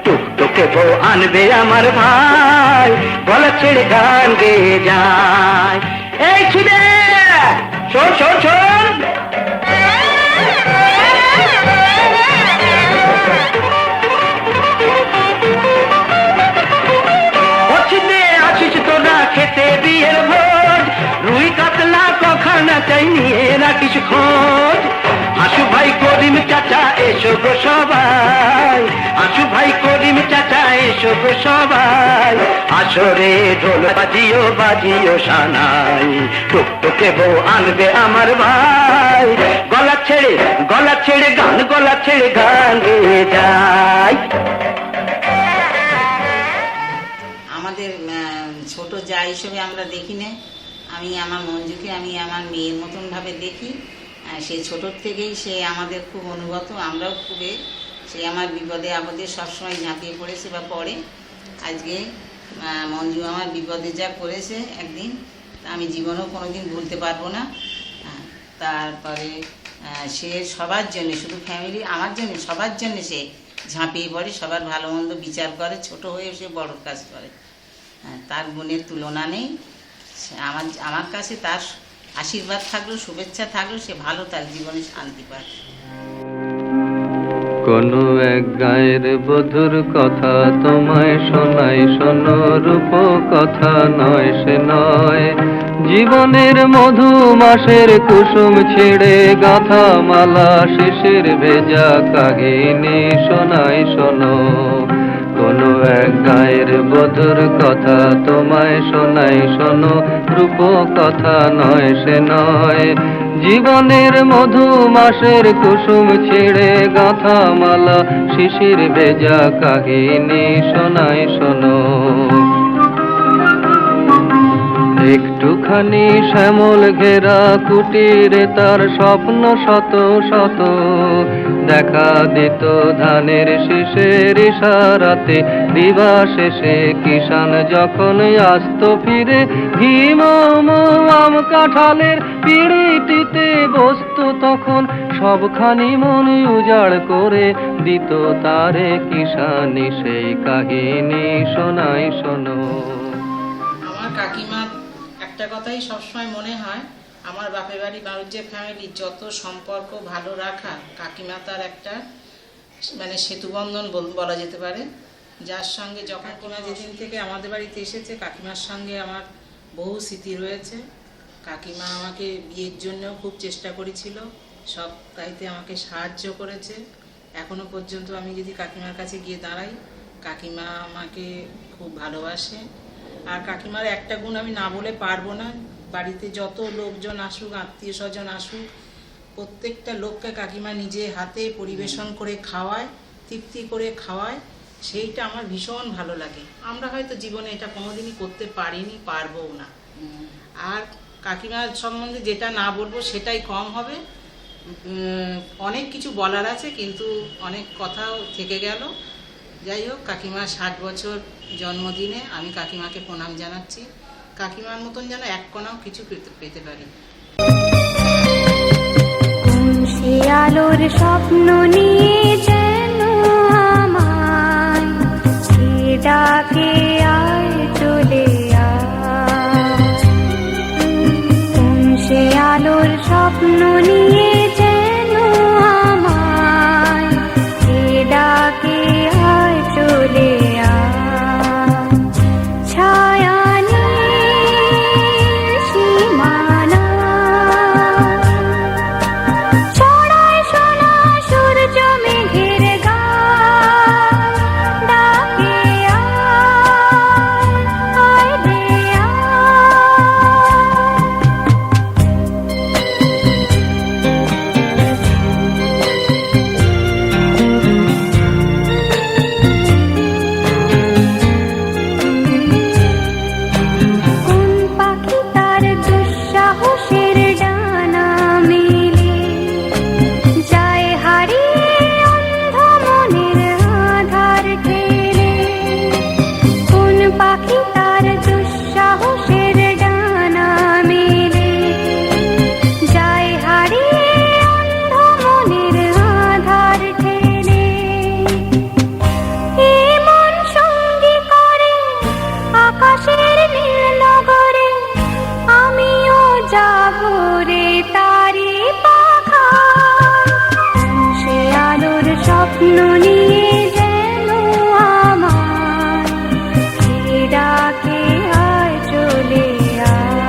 টুকটুকে বউ আনবে আমার ভাই, গলা ছেড়ে গান গেয়ে যায়। এই ছিলে শোন শোন শোন, আসিস তোরা খেতে বিয়ের ভোজ, রুই কাতলা কখানা চাই নিয়ে রাখিস খোঁজ। হাসু ভাই করিম চাচা এসো গো সবাই, আশু ভাই করিম চাচা এসো গো সবাই, আসরে ঢোল বাজিও বাজিও সানাই, টুকটুকে বউ আনবে আমার ভাই, গলা ছেড়ে গান, গলা ছেড়ে গান গেয়ে যায়। আমাদের ছোট যা হিসেবে আমরা দেখি না, আমি আমার মঞ্জুকে আমি আমার মেয়ের মতন ভাবে দেখি। সে ছোটোর থেকেই সে আমাদের খুব অনুগত, আমরাও খুবই, সে আমার বিপদে আপদে সবসময় ঝাঁপিয়ে পড়েছে বা পড়ে। আজকে মঞ্জু আমার বিপদে যা করেছে একদিন, আমি জীবনেও কোনোদিন ভুলতে পারবো না। তারপরে সে সবার জন্য, শুধু ফ্যামিলি আমার জন্য, সবার জন্য সে ঝাঁপিয়ে পড়ে, সবার ভালো মন্দ বিচার করে, ছোট হয়ে সে বড়োর কাজ করে। তার গুণের তুলনা নেই। আমার কাছে তার আশীর্বাদ থাকলো, শুভেচ্ছা থাকলো, সে ভালো, তার জীবনে শান্তি পায়। কোনো এক গায়ের বধুর কথা তোমায় শোনাই, শোনো রূপ কথা নয় সে নয়, জীবনের মধু মাসের কুসুম ছিঁড়ে গাথা মালা, শিশির ভেজা কাহিনী শোনাই শোনো। কোনো এক গায়ের বধুর কথা তোমায় শোনাই, শোনো রূপ কথা নয় সে নয়, জীবনের মধু মাসের কুসুম ছিঁড়ে গাথা মালা, শিশির ভেজা কাহিনী শোনাই শোনো। একটুখানি শ্যামল ঘেরা কুটিরে তার স্বপ্ন শত শত, দেখা দিত ধানের শীষের ইশারাতে, দিবা শেষে কিষান যখন আসতো ফিরে, ঘিম আম কাঁঠালের পিড়িটিতে বসতো তখন, সবখানি মন উজাড় করে দিত তারে কিষানি, সেই কাহিনী শোনাই শোনো। আমার কাকিমার একটা কথাই সবসময় মনে হয়, আমার বাপের বাড়ি বাড়ুজ্যে ফ্যামিলি যত সম্পর্ক ভালো রাখা, কাকিমা তার একটা মানে সেতুবন্ধন বলা যেতে পারে, যার সঙ্গে যখন কিনা যেদিন থেকে আমাদের বাড়িতে এসেছে, কাকিমার সঙ্গে আমার বহু স্মৃতি রয়েছে। কাকিমা আমাকে বিয়ের জন্যও খুব চেষ্টা করেছিল, সব তাইতে আমাকে সাহায্য করেছে। এখনো পর্যন্ত আমি যদি কাকিমার কাছে গিয়ে দাঁড়াই, কাকিমা আমাকে খুব ভালোবাসে। আর কাকিমার একটা গুণ আমি না বলে পারবো না, বাড়িতে যত লোকজন আসুক, আত্মীয় স্বজন আসুক, প্রত্যেকটা লোককে কাকিমা নিজে হাতে পরিবেশন করে খাওয়ায়, তৃপ্তি করে খাওয়ায়, সেইটা আমার ভীষণ ভালো লাগে। আমরা হয়তো জীবনে এটা কোনোদিনই করতে পারিনি, পারবও না। আর কাকিমার সম্বন্ধে যেটা না বলবো সেটাই কম হবে। অনেক কিছু বলার আছে, কিন্তু অনেক কথাও থেকে গেল। যাই হোক, কাকিমার 60 বছর জন্মদিনে আমি কাকিমাকে প্রণাম জানাচ্ছি। কাকিমার মতন যেন এক কোনাও কিছু পেতে পারি। সে আলোর স্বপ্ন নিয়ে যেন আমায় সে ডাকে আয় চলে আয়, সে আলোর স্বপ্ন নিয়ে যেন আমায় সে ডাকে আয় চলে আয়, ছায়া সীমানা ছড়ায় সোনা সূর্য মেঘের গায়, ডাকে আয় রে কোন পাখি তার দুঃসাহসের ডানা মেলে যায় হারিয়ে অন্ধ মনের আধার ঠেলে, কোন পাখি তার দুঃসাহসের ডানা মেলে যায় হারিয়ে অন্ধ মনের আধার ঠেলে, এমন সঙ্গী করে আকাশের নীল নগরে, আমিও যাব রে তারি পাখায়, সে আলোর স্বপ্ন নিয়ে যেন আমায় সে ডাকে আয় চলে আয়।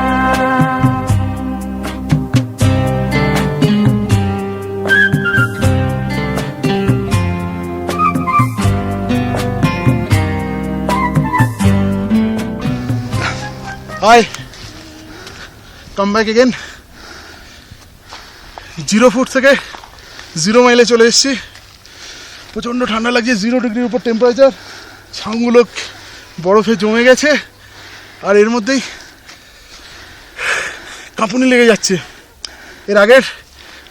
Hi, come back again. 0 foot থেকে 0 মাইলে চলে এসেছি। প্রচণ্ড ঠান্ডা লাগছে, 0 ডিগ্রির উপর টেম্পারেচার, ছাউগুলো বরফে জমে গেছে, আর এর মধ্যেই কাঁপুনি লেগে যাচ্ছে। এর আগের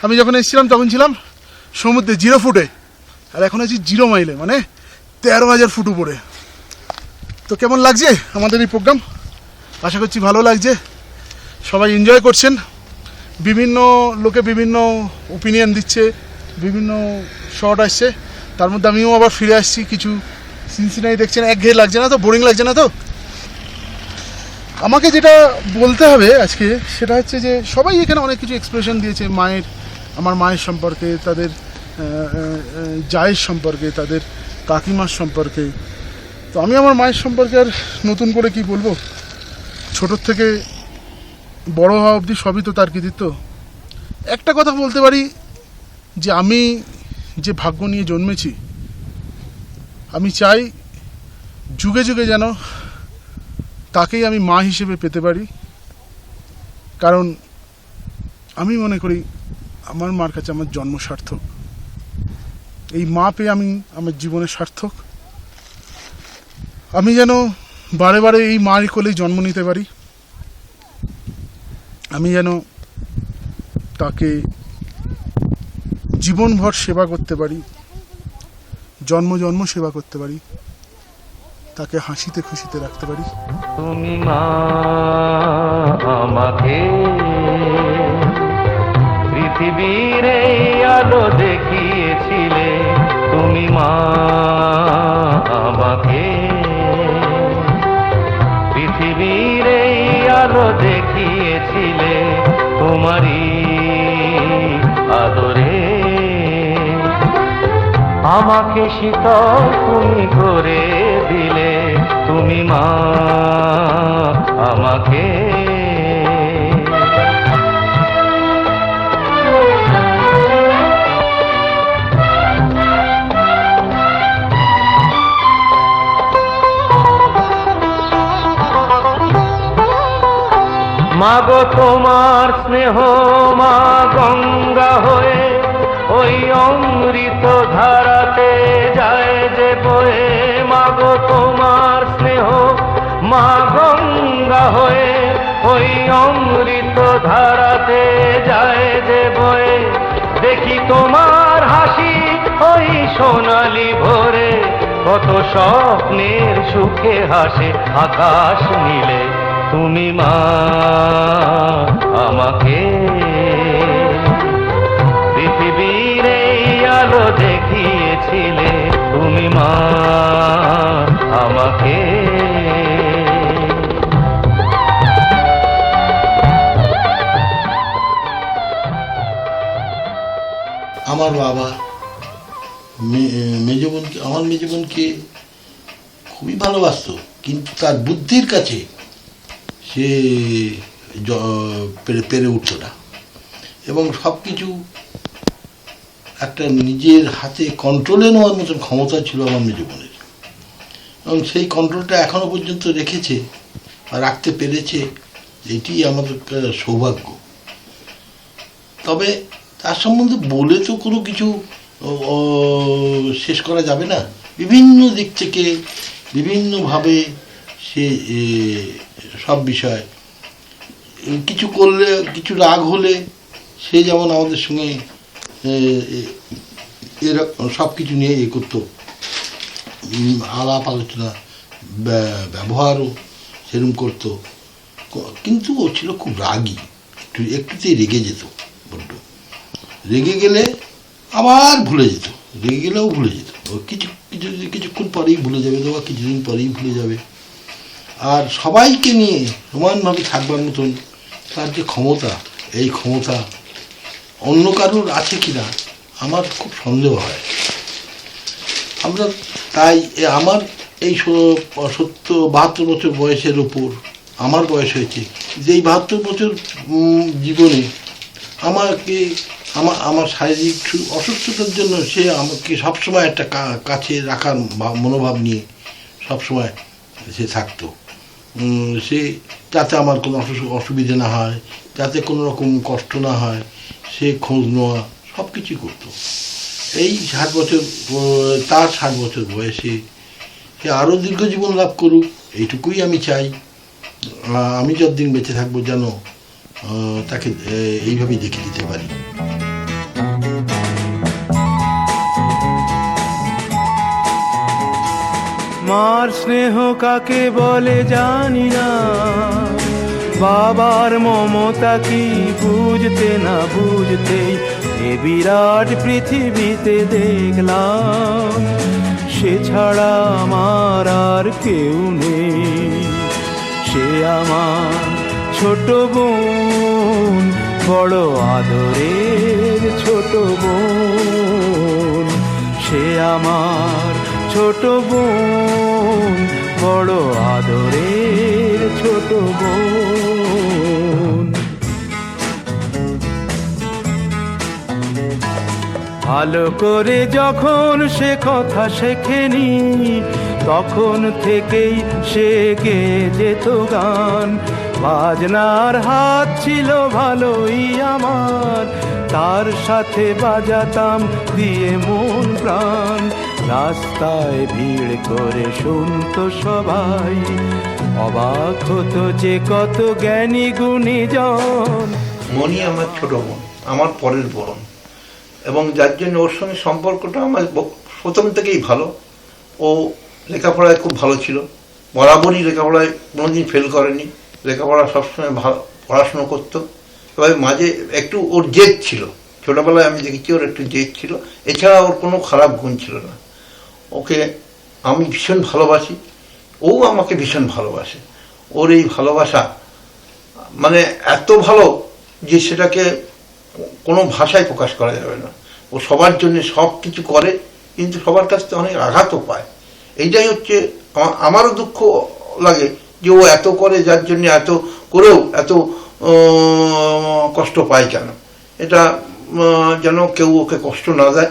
আমি যখন এসেছিলাম তখন ছিলাম সমুদ্রে 0 ফুটে, আর এখন আছি 0 মাইলে, মানে 13,000 ফুট উপরে। তো কেমন লাগছে আমাদের এই প্রোগ্রাম? আশা করছি ভালো লাগছে, সবাই এনজয় করছেন। বিভিন্ন লোকে বিভিন্ন ওপিনিয়ন দিচ্ছে, বিভিন্ন শট আসছে, তার মধ্যে আমিও আবার ফিরে আসছি। কিছু সিনসিনারি দেখছেন, একঘেয়ে লাগছে না তো, বোরিং লাগছে না তো? আমাকে যেটা বলতে হবে আজকে সেটা হচ্ছে যে সবাই এখানে অনেক কিছু এক্সপ্রেশন দিয়েছে মায়ের, আমার মায়ের সম্পর্কে, তাদের জায়ের সম্পর্কে, তাদের কাকিমার সম্পর্কে। তো আমি আমার মায়ের সম্পর্কে আর নতুন করে কি বলবো? ছোটোর থেকে বড় হওয়া অবধি সবই তো তার কৃতিত্ব। একটা কথা বলতে পারি যে আমি যে ভাগ্য নিয়ে জন্মেছি, আমি চাই যুগে যুগে যেন তাকেই আমি মা হিসেবে পেতে পারি। কারণ আমি মনে করি আমার মার কাছে আমার জন্ম সার্থক। এই মা পেয়ে আমি আমার জীবনে সার্থক। আমি যেন বারে বারে এই মায়ের কোলেই জন্ম নিতে পারি। আমি যেন তাকে জীবনভর সেবা করতে পারি, জন্ম জন্ম সেবা করতে পারি, তাকে হাসিতে খুশিতে রাখতে পারি। তুমি মা আমাকে পৃথিবীর এই আলো দেখিয়েছিলে, তুমি মা আমাকে পৃথিবীর এই আলো দেখিয়েছিলে, তোমারই আদরে আমাকে শীতল তুমি করে দিলে, তুমি মা আমাকে। মাগো তোমার স্নেহ মা গঙ্গা হয়ে ওই অমৃত ধারাতে যায় যে বয়ে, মাগো তোমার স্নেহ মা গঙ্গা হয়ে ওই অমৃত ধারাতে যায় যে বয়ে। দেখি তোমার হাসি ওই সোনালি ভোরে, কত স্বপ্নের সুখে হাসে আকাশ নীলে, তুমি মা আমাকে পৃথিবীর এই আলো দেখিয়েছিলে, তুমি মা আমাকে। আমার বাবা আমার মেজ বোনকে খুবই ভালোবাসতো, কিন্তু তার বুদ্ধির কাছে সে পেরে উঠতো না, এবং সব কিছু একটা নিজের হাতে কন্ট্রোলে নেওয়ার মতন ক্ষমতা ছিল আমার মেজ বোনের, এবং সেই কন্ট্রোলটা এখনো পর্যন্ত রেখেছে আর রাখতে পেরেছে, এটি আমাদের সৌভাগ্য। তবে তার সম্বন্ধে বলে তো কোনো কিছু শেষ করা যাবে না। বিভিন্ন দিক থেকে বিভিন্নভাবে সে সব বিষয়, কিছু করলে, কিছু রাগ হলে সে যেমন আমাদের সঙ্গে এরকম সব কিছু নিয়ে করতো, আলাপ আলোচনা, ব্যবহারও সেরকম করতো। কিন্তু ও ছিল খুব রাগী, একটুতেই রেগে যেত বড্ড। রেগে গেলে আবার ভুলে যেত, রেগে গেলেও ভুলে যেত, ও কিছুক্ষণ পরেই ভুলে যাবে, বা কিছুদিন পরেই ভুলে যাবে। আর সবাইকে নিয়ে সমানভাবে থাকবার মতন তার যে ক্ষমতা, এই ক্ষমতা অন্য কারোর আছে কিনা আমার খুব সন্দেহ হয়। আমরা তাই আমার এই 72 বছর বয়সের ওপর আমার বয়স হয়েছে, যে এই 72 বছর জীবনে আমাকে আমার শারীরিক অসুস্থতার জন্য সে আমাকে সবসময় একটা কাছে রাখার মনোভাব নিয়ে সবসময় সে থাকতো। সে যাতে আমার কোনো অসুবিধে না হয়, যাতে কোনো রকম কষ্ট না হয়, সে খোঁজ নেওয়া সব কিছুই করতো। এই 60 বছর, তার 60 বছর বয়সে সে আরও দীর্ঘ জীবন লাভ করুক, এইটুকুই আমি চাই। আমি যতদিন বেঁচে থাকবো যেন তাকে এইভাবেই দেখে দিতে পারি। মার স্নেহ কাকে বলে জানি না, বাবার মমতা কি বুঝতে না বুঝতেই এ বিরাট পৃথিবীতে দেখলাম সে ছাড়া আমার আর কেউ নেই। সে আমার ছোট বোন, বড় আদরের ছোট বোন। সে আমার ছোট বোন, বড় আদরের ছোট বোন। ভালো করে যখন সে কথা শেখেনি, তখন থেকেই সে গেয়ে যেত গান। বাজনার হাত ছিল ভালোই আমার, তার সাথে বাজাতাম দিয়ে মন প্রাণ। রাস্তায় ভিড় করে শুনতো সবাই, অবাক হতো যে কত জ্ঞানী গুণীজন। মনি আমার ছোট বোন, আমার পরের বোন, এবং যার জন্য ওর সঙ্গে সম্পর্কটা আমার প্রথম থেকেই ভালো। ও লেখাপড়ায় খুব ভালো ছিল, বরাবরই লেখাপড়ায় কোনোদিন ফেল করেনি, লেখাপড়া সবসময় ভালো পড়াশুনো করতো। তবে মাঝে একটু ওর জেদ ছিল, ছোটোবেলায় আমি দেখেছি ওর একটু জেদ ছিল, এছাড়া ওর কোনো খারাপ গুণ ছিল না। ওকে আমি ভীষণ ভালোবাসি, ও আমাকে ভীষণ ভালোবাসে। ওর এই ভালোবাসা মানে এত ভালো যে সেটাকে কোনো ভাষায় প্রকাশ করা যাবে না। ও সবার জন্য সব কিছু করে, কিন্তু সবার কাছ থেকে অনেক আঘাতও পায়। এইটাই হচ্ছে আমারও দুঃখ লাগে যে ও এত করে, যার জন্য এত করেও এত কষ্ট পায় কেন। এটা যেন কেউ ওকে কষ্ট না দেয়,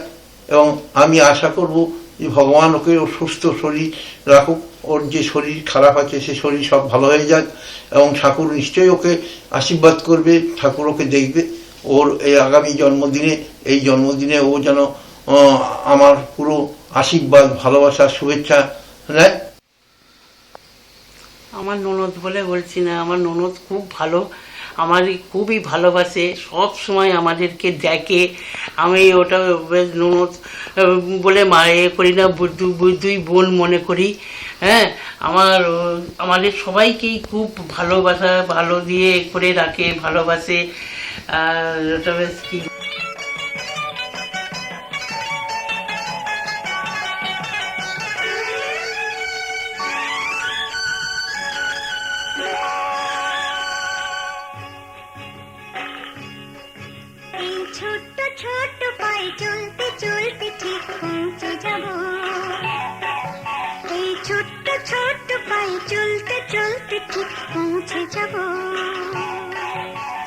এবং আমি আশা করব যে ভগবান ওকে ওর সুস্থ শরীর রাখুক। ওর যে শরীর খারাপ আছে সে শরীর সব ভালো হয়ে যাক, এবং ঠাকুর নিশ্চয়ই ওকে আশীর্বাদ করবে, ঠাকুর ওকে দেখবে। ওর এই আগামী জন্মদিনে, এই জন্মদিনে ও যেন আমার পুরো আশীর্বাদ, ভালোবাসা, শুভেচ্ছা নেয়। আমার ননদ বলে বলছি না, আমার ননদ খুব ভালো, আমার খুবই ভালোবাসে, সব সময় আমাদেরকে দেখে। আমি ওটা ননদ বলে করি না, দুই বোন মনে করি। হ্যাঁ, আমাদের সবাইকেই খুব ভালোবাসা, ভালো দিয়ে করে রাখে, ভালোবাসে। আর ওটা বেশ কি ছোট্ট ছোট্ট পায়ে চলতে চলতে ঠিক পৌঁছে যাব। এই ছোট্ট ছোট্ট পায়ে চলতে চলতে ঠিক পৌঁছে যাব।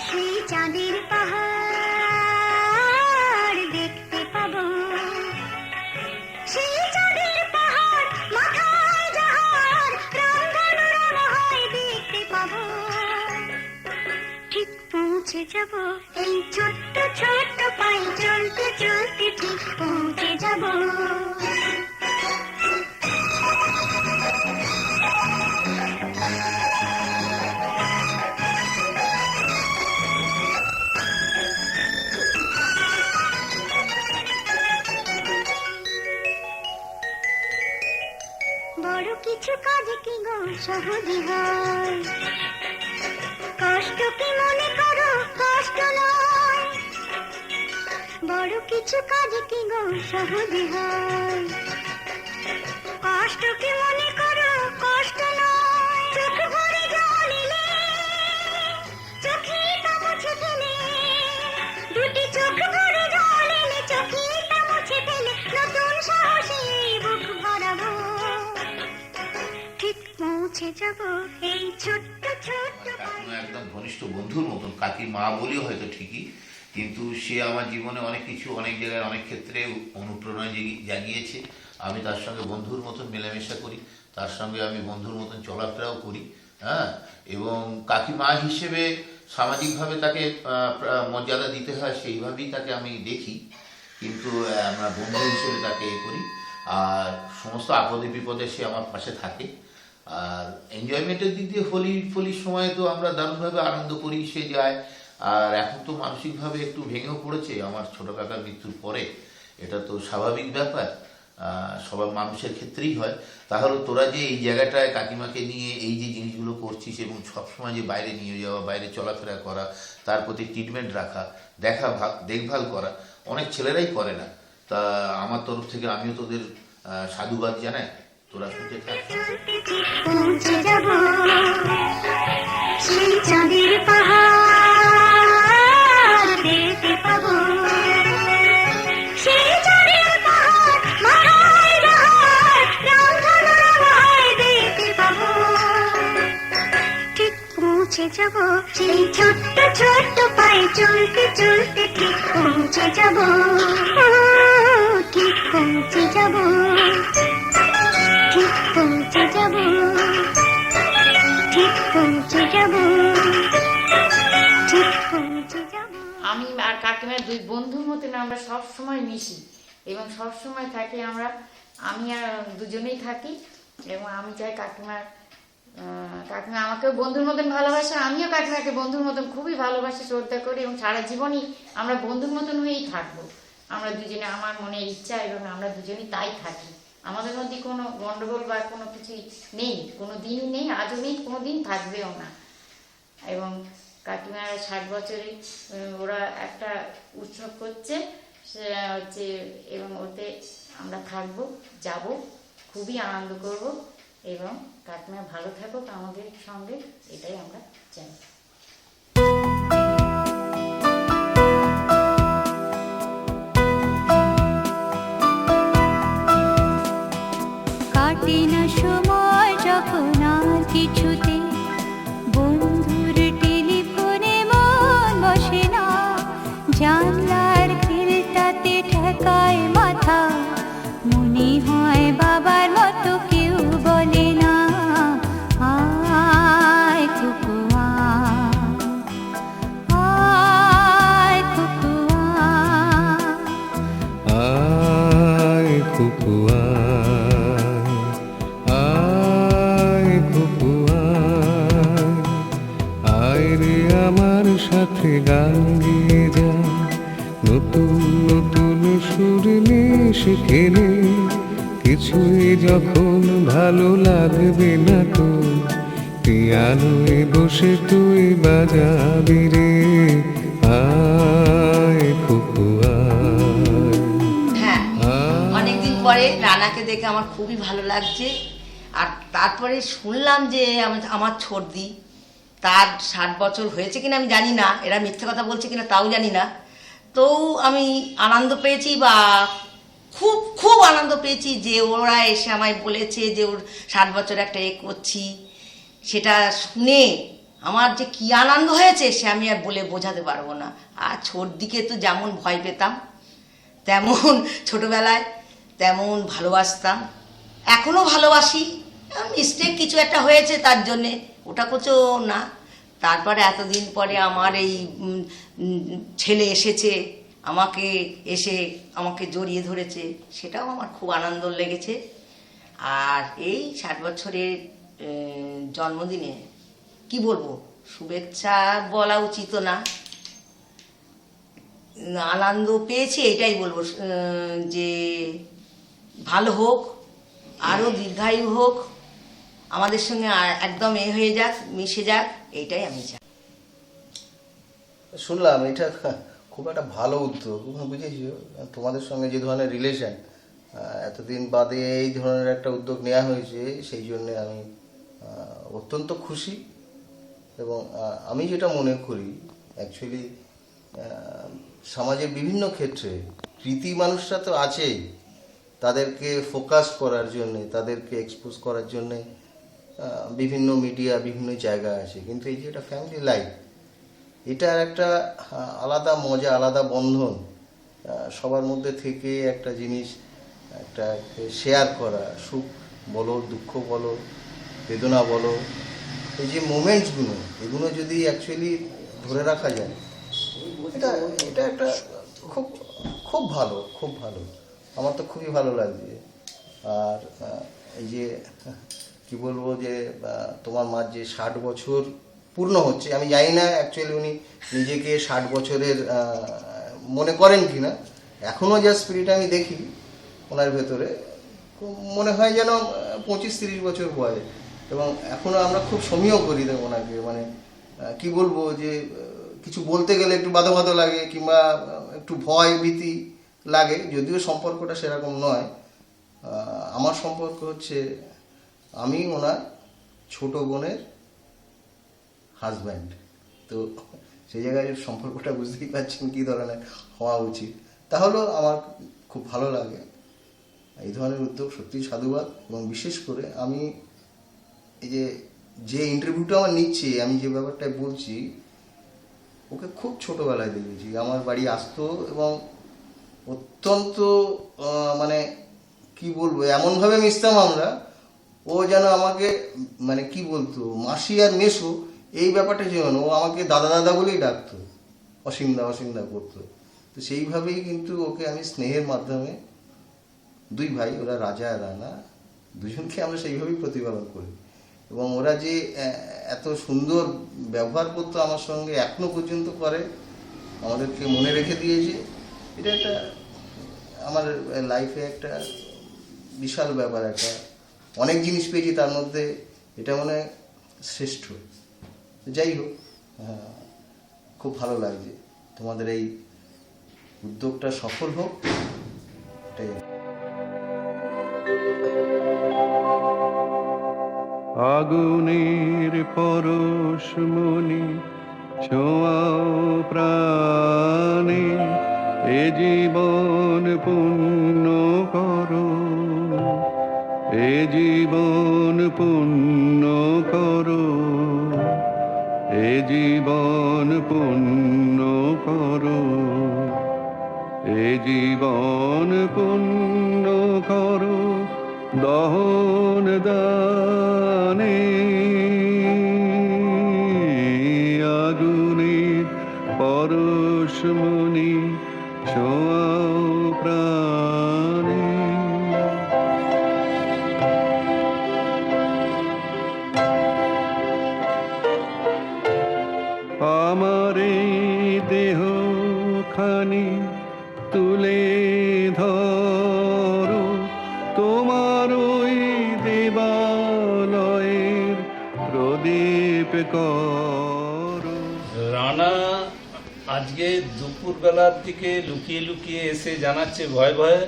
সেই চাঁদের পাহাড় দেখতে পাবো, সেই চাঁদের পাহাড় মাথায় যাহার রংধনু হয় দেখতে পাবো। ঠিক পৌঁছে যাব, এই ছোট্ট ছোট্ট পায়ে চলতে চলতে ঠিক পৌঁছে যাব। বড় কিছু কাজ কি গো সহজে হয়, কষ্ট কি মনে করো কষ্ট নয়। বড় কিছু কাজ কি গো সহজে হয়, কষ্ট কি মনে করো কষ্ট নয়। চোখ ভরে জল এলে চোখে তা মুছে ফেলে, দুটি চোখ ভরে জল এলে চোখে তা মুছে ফেলে, নতুন সাহসে বুক ভরাবো। ঠিক পৌঁছে যাব, এই ছোট্ট ছোট্ট একদম ঘনিষ্ঠ বন্ধুর মতন, কাকি মা বলেও হয়তো ঠিকই, কিন্তু সে আমার জীবনে অনেক কিছু, অনেক জায়গায়, অনেক ক্ষেত্রে অনুপ্রেরণা জাগিয়েছে। আমি তার সঙ্গে বন্ধুর মতন মেলামেশা করি, তার সঙ্গে আমি বন্ধুর মতন চলাফেরাও করি। হ্যাঁ, এবং কাকিমা হিসেবে সামাজিকভাবে তাকে মর্যাদা দিতে হয়, সেইভাবেই তাকে আমি দেখি। কিন্তু আমরা বন্ধু হিসেবে তাকে করি, আর সমস্ত আপদে বিপদে সে আমার পাশে থাকে। আর এনজয়মেন্টের দিক দিয়ে হোলির সময় তো আমরা দারুণভাবে আনন্দ করি, সে যায়। আর এখন তো মানসিকভাবে একটু ভেঙেও পড়েছে আমার ছোট কাকার মৃত্যুর পরে, এটা তো স্বাভাবিক ব্যাপার, সবার মানুষের ক্ষেত্রেই হয়। তাহলে তোরা যে এই জায়গাটায় কাকিমাকে নিয়ে এই যে জিনিসগুলো করছিস এবং সবসময় যে বাইরে নিয়ে যাওয়া, বাইরে চলাফেরা করা, তার প্রতি ট্রিটমেন্ট রাখা, দেখভাল করা, অনেক ছেলেরাই করে না। তা আমার তরফ থেকে আমিও তোদের সাধুবাদ জানাই। তোরা শুনতে থাক। পৌঁছে যাব সেই চাঁদের পাহাড় দেখতে পাবো, সেই চাঁদের পাহাড় মাথায় রাহার রামধনুর মাথায় দেখতে পাবো। ঠিক পৌঁছে যাব সেই ছোট্ট ছোট্ট পায়ে চলতে চলতে, ঠিক পৌঁছে যাব, ঠিক পৌঁছে যাব, ঠিক পৌঁছে যাব, ঠিক পৌঁছে যাব, ঠিক পৌঁছে যাব। আমি আর কাকিমার দুই বন্ধুর মতন আমরা সব সময় মিশি এবং সব সময় থাকি। আমি আর দুজনেই থাকি এবং আমি চাই কাকিমা আমাকেও বন্ধুর মতন ভালোবাসে, আমিও কাকিমাকে বন্ধুর মতন খুবই ভালোবাসি, শ্রদ্ধা করি এবং সারা জীবনই আমরা বন্ধুর মতন হয়েই থাকবো। আমরা দুজনে, আমার মনের ইচ্ছা এবং আমরা দুজনেই তাই থাকি। আমাদের মধ্যে কোনো গন্ডগোল বা কোনো কিছুই নেই, কোনো দিনই নেই, আজও নেই, কোনো দিন থাকবেও না। এবং কাকিমার 60 বছরে ওরা একটা উৎসব করছে, সেটা হচ্ছে, এবং ওতে আমরা থাকবো, যাব, খুবই আনন্দ করব এবং কাকিমা ভালো থাকুক আমাদের সঙ্গে, এটাই আমরা চাই। কাটে না সময় যখন আর কিছুতে, বন্ধুর টেলিফোনে মন বসে না, জানলার খিলটাতে ঠেকায় মাথা, মনে হয় বাবার মতো কেউ বলে না, আয় খুকু আয়, খুকু আয় খুকু আয় খুকু আয় রে আমার সাথে গান গেয়ে যা, নতুন নতুন সুর নিয়ে শিখে নে, কিছুই যখন ভালো লাগবে না তো, পিয়ানোয় বসে তুই বাজাবি রে, আয় খুকু হ্যাঁ, অনেকদিন পরে রানাকে দেখে আমার খুবই ভালো লাগছে। আর তারপরে শুনলাম যে আমার ছোটদি, তার 60 বছর হয়েছে কিনা আমি জানি না, এরা মিথ্যে কথা বলছে কিনা তাও জানি না, তো আমি আনন্দ পেয়েছি, বা খুব খুব আনন্দ পেয়েছি যে ওরা এসে আমায় বলেছে যে ওর 60 বছর একটা করছি। সেটা শুনে আমার যে কী আনন্দ হয়েছে সে আমি আর বলে বোঝাতে পারবো না। আর ছোটদিকে তো যেমন ভয় পেতাম, তেমন ছোটবেলায় তেমন ভালোবাসতাম, এখনও ভালোবাসি। মিস্টেক কিছু একটা হয়েছে তার জন্যে, ওটা কিছু না। তারপরে এতদিন পরে আমার এই ছেলে এসেছে, আমাকে জড়িয়ে ধরেছে, সেটাও আমার খুব আনন্দ লেগেছে। আর এই 60 বছরের জন্মদিনে কি বলবো, শুভেচ্ছা বলা উচিত না, আনন্দ পেয়েছি এটাই বলবো, যে ভালো হোক, আরও দীর্ঘায়ু হোক, আমাদের সঙ্গে একদম হয়ে যাক, মিশে যাক, এইটাই আমি চাই। শুনলাম এটা খুব একটা ভালো উদ্যোগ, বুঝেছো? তোমাদের সঙ্গে যে ধরনের রিলেশন, এতদিন বাদে এই ধরনের একটা উদ্যোগ নেওয়া হয়েছে, সেই জন্য আমি অত্যন্ত খুশি। এবং আমি যেটা মনে করি, অ্যাকচুয়ালি সমাজের বিভিন্ন ক্ষেত্রে কৃতি মানুষরা তো আছেই, তাদেরকে ফোকাস করার জন্যে, তাদেরকে এক্সপোজ করার জন্যে বিভিন্ন মিডিয়া, বিভিন্ন জায়গা আছে, কিন্তু এই যে একটা ফ্যামিলি লাইফ, এটার একটা আলাদা মজা, আলাদা বন্ধন, সবার মধ্যে থেকে একটা জিনিস, একটা শেয়ার করা, সুখ বলো, দুঃখ বলো, বেদনা বলো, এই যে মোমেন্টসগুলো, এগুলো যদি অ্যাকচুয়ালি ধরে রাখা যায়, এটা এটা একটা খুব খুব ভালো, খুব ভালো। আমার তো খুবই ভালো লাগছে। আর এই যে কি বলবো, যে তোমার মার যে 60 বছর পূর্ণ হচ্ছে, আমি জানি না অ্যাকচুয়ালি উনি নিজেকে 60 বছরের মনে করেন কি না। এখনও যা স্পিরিট আমি দেখি ওনার ভেতরে, মনে হয় যেন 25-30 বছর বয়স। এবং এখনও আমরা খুব সমীহ করি দেব ওনাকে, মানে কি বলবো, যে কিছু বলতে গেলে একটু বাধা বাধা লাগে, কিংবা একটু ভয় ভীতি লাগে, যদিও সম্পর্কটা সেরকম নয়। আমার সম্পর্ক হচ্ছে আমি ওনার ছোট বোনের হাজব্যান্ড। তো সেই জায়গায় সম্পর্কটা বুঝতেই পারছেন কী ধরনের হওয়া উচিত। তাহলেও আমার খুব ভালো লাগে এই ধরনের উদ্যোগ, সত্যিই সাধুবাদ। এবং বিশেষ করে আমি এই যে ইন্টারভিউটা আমার নিচ্ছি, আমি যে ব্যাপারটা বলছি, ওকে খুব ছোটোবেলায় দেখেছি, আমার বাড়ি আসতো এবং অত্যন্ত মানে কি বলবো, এমনভাবে মিশতাম আমরা, ও যেন আমাকে মানে কি বলতো, মাসি আর মেসো এই ব্যাপারটা যেমন, ও আমাকে দাদা দাদা বলেই ডাকতো, অসীমদা করতো। তো সেইভাবেই কিন্তু ওকে আমি স্নেহের মাধ্যমে, 2 ভাই, ওরা রাজা আর রানা, দুজনকে আমরা সেইভাবেই প্রতিপালন করি। এবং ওরা যে এত সুন্দর ব্যবহার করতো আমার সঙ্গে, এখনো পর্যন্ত করে, আমাদেরকে মনে রেখে দিয়েছে, এটা একটা আমার লাইফে একটা বিশাল ব্যাপার। একটা অনেক জিনিস পেয়েছি, তার মধ্যে এটা মনে হয় শ্রেষ্ঠ। যাই হোক, খুব ভালো লাগছে। তোমাদের এই উদ্যোগটা সফল হোক, এটাই। আগুনের পরশমণি ছোঁয়াও প্রাণে, এ জীবন পূর্ণ করো, এ জীবন পূর্ণ করো, এ জীবন পূর্ণ করো, এ জীবন পূর্ণ করো, দহন দানে আগুনের পরশমণি ছোঁয়াও প্রাণে। আমার এই দেহখানি তুলে ধরো, তোমার ওই দেবালয়ের প্রদীপ করো। রানা আজকে দুপুরবেলার দিকে লুকিয়ে লুকিয়ে এসে জানাচ্ছে ভয়ে ভয়ে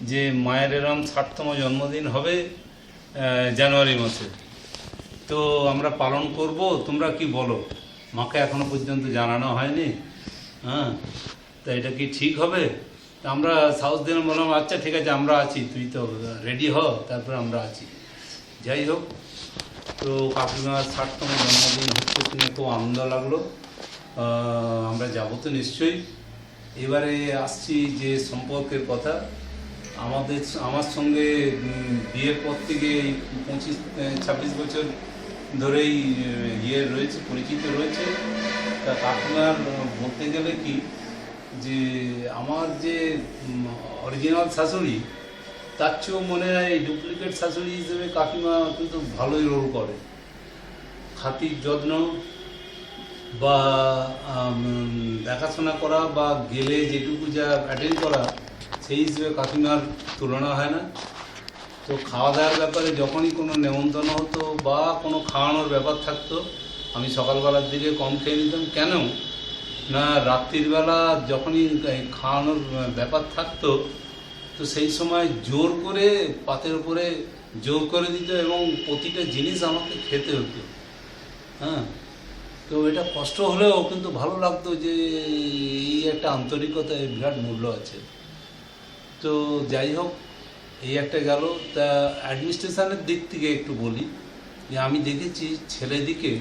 যে মায়ের এরম 60তম জন্মদিন হবে জানুয়ারি মাসে, তো আমরা পালন করব, তোমরা কি বলো? মাকে এখনো পর্যন্ত জানানো হয়নি। হ্যাঁ, তা এটা কি ঠিক হবে? আমরা সাহস দিলাম, বললাম আচ্ছা ঠিক আছে, আমরা আছি, তুই তো রেডি হ, তারপরে আমরা আছি। যাই হোক, তো কাকিমার 60তম জন্মদিন হচ্ছে শুনে খুব আনন্দ লাগলো। আমরা যাবো তো নিশ্চয়ই। এবারে আসছি যে সম্পর্কের কথা, আমার সঙ্গে বিয়ের পর থেকে 25-26 বছর ধরেই রয়েছে, পরিচিত রয়েছে। তা কাকিমার বলতে গেলে কি, যে আমার যে অরিজিনাল শাশুড়ি, তার চেয়েও মনে হয় ডুপ্লিকেট শাশুড়ি হিসেবে কাকিমা কিন্তু ভালোই রোল করে। খাতির যত্ন বা দেখাশোনা করা বা গেলে যেটুকু যা অ্যাটেন্ড করা, সেই হিসেবে কাকিমার তুলনা হয় না। তো খাওয়া দাওয়ার ব্যাপারে যখনই কোনো নেমন্তন্ন হতো বা কোনো খাওয়ানোর ব্যাপার থাকতো, আমি সকালবেলার দিকে কম খেয়ে নিতাম। কেন না, রাত্রির বেলা যখনই খাওয়ানোর ব্যাপার থাকতো, তো সেই সময় জোর করে পাতের উপরে জোর করে দিত এবং প্রতিটা জিনিস আমাকে খেতে হতো। হ্যাঁ, তো এটা কষ্ট হলেও কিন্তু ভালো লাগতো, যে এই একটা আন্তরিকতায় বিরাট মূল্য আছে। তো যাই হোক, এই একটা গেল। তা অ্যাডমিনিস্ট্রেশনের দিক থেকে একটু বলি, যে আমি দেখেছি ছেলেদিকে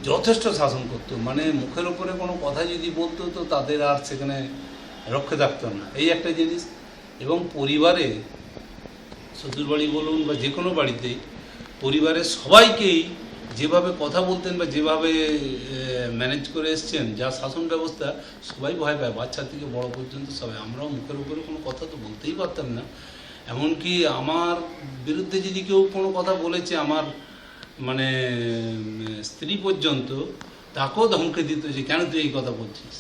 যথেষ্ট শাসন করতো, মানে মুখের ওপরে কোনো কথা যদি বলতো তো তাদের আর সেখানে রক্ষে থাকতো না, এই একটা জিনিস। এবং পরিবারে শ্বশুরবাড়ি বলুন বা যে কোনো বাড়িতেই পরিবারের সবাইকেই যেভাবে কথা বলতেন বা যেভাবে ম্যানেজ করে এসছেন, যা শাসন ব্যবস্থা, সবাই ভয় পায়, বাচ্চা থেকে বড় পর্যন্ত সবাই। আমরাও মুখের উপরে কোনো কথা তো বলতেই পারতাম না। এমনকি আমার বিরুদ্ধে যদি কেউ কোনো কথা বলেছে, আমার মানে স্ত্রী পর্যন্ত, তাকেও ধমকে দিত যে কেন তুই এই কথা বলছিস।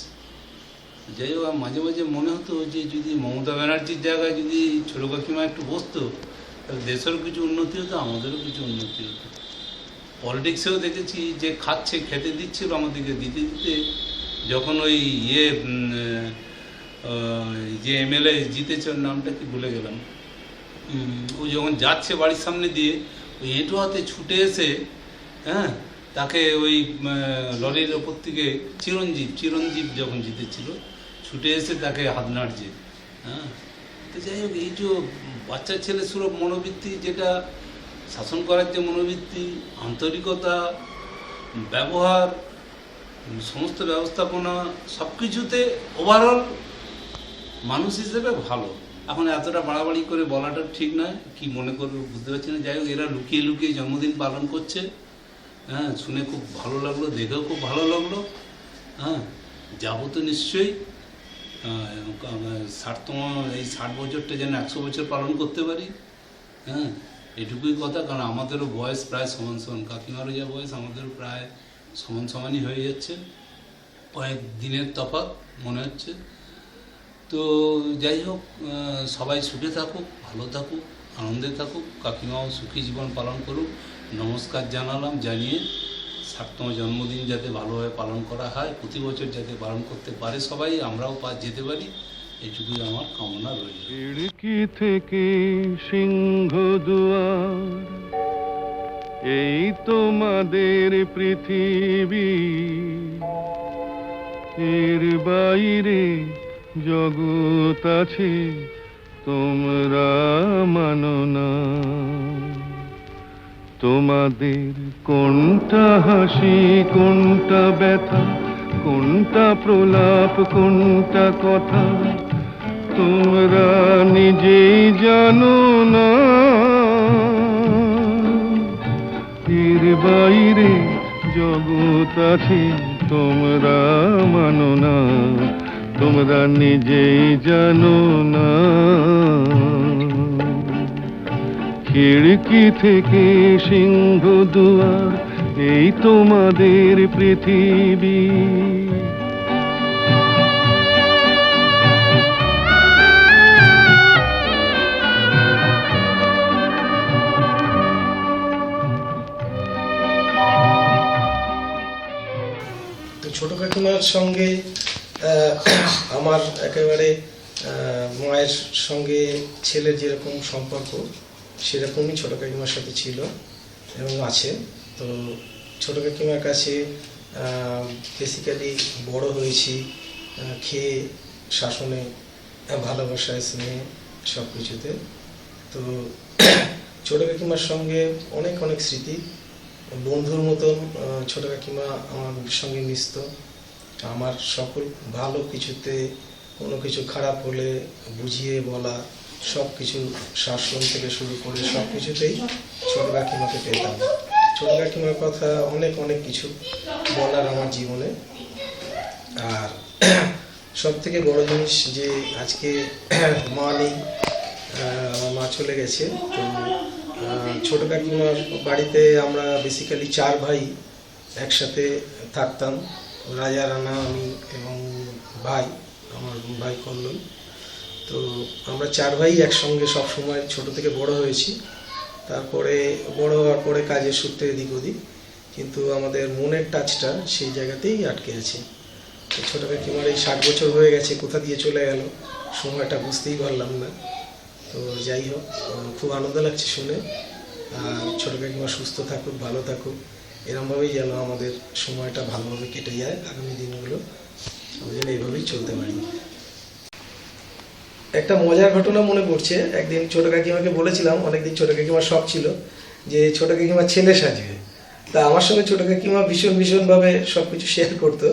যাই হোক, মাঝে মাঝে মনে হতো যে যদি মমতা ব্যানার্জির জায়গায় যদি ছোটো কাকিমা একটু বসতো, তাহলে দেশেরও কিছু উন্নতি হতো, আমাদেরও কিছু উন্নতি হতো। পলিটিক্সেও দেখেছি যে খাচ্ছে, খেতে দিচ্ছিল আমাদেরকে, দিতে দিতে যখন ওই যে এমএলএ জিতেছে, ওর নামটা কি ভুলে গেলাম, ও যখন যাচ্ছে বাড়ির সামনে দিয়ে, ওই এঁটো হাতে ছুটে এসে, হ্যাঁ, তাকে ওই লরির ওপর থেকে চিরঞ্জীব যখন জিতেছিল, ছুটে এসে তাকে হাত নাড়ছে। হ্যাঁ, তো যাই হোক, এই যে বাচ্চা ছেলে সুলভ মনোবৃত্তি, যেটা শাসন করার যে মনোবৃত্তি, আন্তরিকতা, ব্যবহার, সমস্ত ব্যবস্থাপনা, সব কিছুতে ওভারঅল মানুষ হিসেবে ভালো। এখন এতটা বাড়াবাড়ি করে বলাটা ঠিক নয়, কি মনে করবে বুঝতে পারছি না। যাই হোক, এরা লুকিয়ে লুকিয়ে জন্মদিন পালন করছে। হ্যাঁ, শুনে খুব ভালো লাগলো, দেখেও খুব ভালো লাগলো। হ্যাঁ, যাবো তো নিশ্চয়ই। 60তম, এই 60 বছরটা যেন 100 বছর পালন করতে পারি। হ্যাঁ, এটুকুই কথা, কারণ আমাদেরও বয়স প্রায় সমান সমান, কাকিমারও যা বয়স আমাদেরও প্রায় সমান সমানই হয়ে যাচ্ছে, কয়েক দিনের তফাৎ মনে হচ্ছে। তো যাই হোক, সবাই সুখে থাকুক, ভালো থাকুক, আনন্দে থাকুক, কাকিমাও সুখী জীবন পালন করুক। নমস্কার জানালাম, জানিয়ে 60তম জন্মদিন যাতে ভালোভাবে পালন করা হয়, প্রতি বছর যাতে পালন করতে পারে সবাই, আমরাও যেতে পারি, এইটুকুই আমার কামনা রইল। খিড়কি থেকে সিংহ দুয়ার, এই তোমাদের পৃথিবী, এর বাইরে জগৎ আছে তোমরা মানো না। তোমাদের কোনটা হাসি, কোনটা ব্যথা, কোনটা প্রলাপ, কোনটা কথা, তোমরা নিজেই জানো না। এর বাইরে জগৎ আছে তোমরা মানো না, তোমরা নিজেই জানো না। খিড়কি থেকে সিংহ দুয়ার, এই তোমাদের পৃথিবী। ছোট কাকিমার সঙ্গে আমার একেবারে মায়ের সঙ্গে ছেলের যেরকম সম্পর্ক, সেরকমই ছোট কাকিমার সাথে ছিল এবং আছে। তো ছোট কাকিমার কাছে বেসিক্যালি বড় হয়েছি, খেয়ে, শাসনে, ভালোবাসায়, স্নেহে, সব কিছুতে। তো ছোট কাকিমার সঙ্গে অনেক অনেক স্মৃতি, বন্ধুর মতন ছোট কাকিমা আমার সঙ্গে মিশত। আমার সকল ভালো কিছুতে, কোনো কিছু খারাপ হলে বুঝিয়ে বলা, সব কিছু শাসন থেকে শুরু করে সব কিছুতেই ছোট কাকিমাকে পেতাম। ছোট কাকিমার কথা অনেক অনেক কিছু বলার আমার জীবনে। আর সব থেকে বড় জিনিস যে আজকে মা নেই, আমার মা চলে গেছে। তো ছোট কাকিমার বাড়িতে আমরা বেসিক্যালি 4 ভাই একসাথে থাকতাম, রাজা, রানা, আমি এবং ভাই, আমার ভাই কল্লোল। তো আমরা 4 ভাই একসঙ্গে সব সময় ছোট থেকে বড় হয়েছি। তারপরে বড় হওয়ার পরে কাজের সূত্রে এদিক ওদিক, কিন্তু আমাদের মনের টাচটা সেই জায়গাতেই আটকে আছে। ছোট কাকিমার এই 60 বছর হয়ে গেছে, কোথা দিয়ে চলে গেল সময়টা বুঝতেই পারলাম না। তো যাই হোক, খুব আনন্দ লাগছে শুনে। আর ছোট কাকিমা সুস্থ থাকুক, ভালো থাকুক, এরমভাবেই যেন আমাদের সময়টা ভালোভাবে কেটে যায়, আগামী দিনগুলো আমরা যেন এইভাবেই চলতে পারি। একটা মজার ঘটনা মনে পড়ছে, একদিন ছোট কাকিমাকে বলেছিলাম, অনেকদিন ছোট কাকিমার শখ ছিল যে ছোট কাকিমা ছেলে সাজবে। তা আমার সঙ্গে ছোট কাকিমা ভীষণভাবে সব কিছু শেয়ার করতো,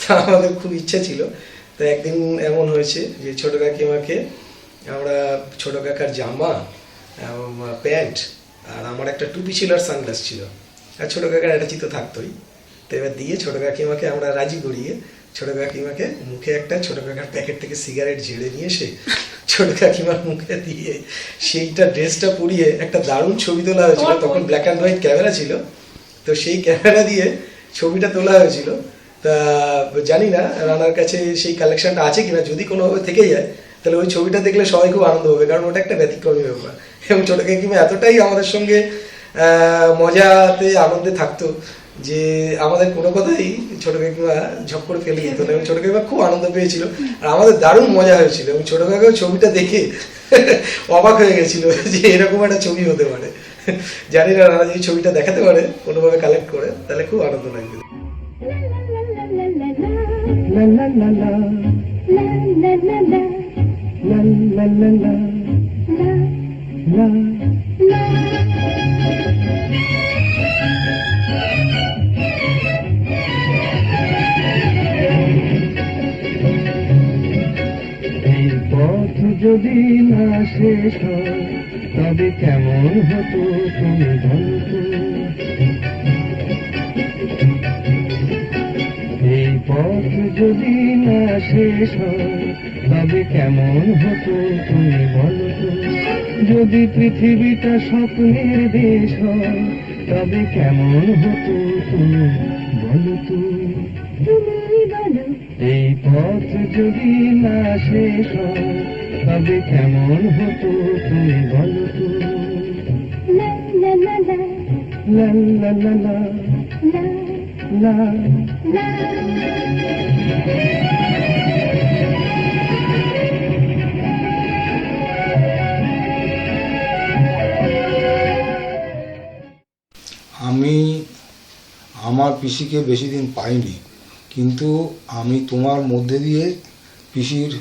তা আমাদের খুব ইচ্ছা ছিল। তো একদিন এমন হয়েছে যে ছোট কাকিমাকে আমরা ছোট কাকার জামা, প্যান্ট আর আমার একটা টুপি ছিল আর সানগ্লাস ছিল, আর ছোটো কাকার একটা চিত্র থাকতোই। তো এবার দিয়ে ছোটো কাকিমাকে আমরা রাজি করিয়ে ছোটো কাকিমাকে মুখে একটা ছোটো কাকার প্যাকেট থেকে সিগারেট ঝেড়ে নিয়ে এসে ছোটো কাকিমার মুখে দিয়ে সেইটা ড্রেসটা পরিয়ে একটা দারুণ ছবি তোলা হয়েছিল। তখন ব্ল্যাক অ্যান্ড হোয়াইট ক্যামেরা ছিল, তো সেই ক্যামেরা দিয়ে ছবিটা তোলা হয়েছিল। তা জানি না রানার কাছে সেই কালেকশনটা আছে কিনা, যদি কোনোভাবে থেকে যায় তাহলে ওই ছবিটা দেখলে সবাই খুব আনন্দ হবে, কারণ ওটা একটা ব্যতিক্রমী ব্যাপার। এবং ছোটো কাকিমা এতটাই আমাদের সঙ্গে মজাতে আনন্দে থাকতো যে আমাদের কোনো কথাই ছোটো কাকিমা ঝপ করে ফেলে দিত না, এবং ছোটো কাকিমা খুব আনন্দ পেয়েছিল আর আমাদের দারুণ মজা হয়েছিল। এবং ছোটো কাকিমা ছবিটা দেখে অবাক হয়ে গেছিল যে এরকম একটা ছবি হতে পারে। জানি না রানা যদি ছবিটা দেখাতে পারে কোনোভাবে কালেক্ট করে তাহলে খুব আনন্দ লাগবে। এই পথ যদি না শেষ হয় তবে কেমন হতো তুমি বলো তো? এই পথ যদি না শেষ হয় তবে কেমন হতো তুমি বলো তো? যদি পৃথিবীটা স্বপ্নের দেশ হয় তবে কেমন হতো তুমি বলো তো? এই পথ যদি না শেষ হয় তবে কেমন হতো তুমি বলো তো? লা লা লা লা লা। আমি আমার পিসিকে বেশি দিন পাইনি, কিন্তু আমি তোমার মধ্যে দিয়ে পিসির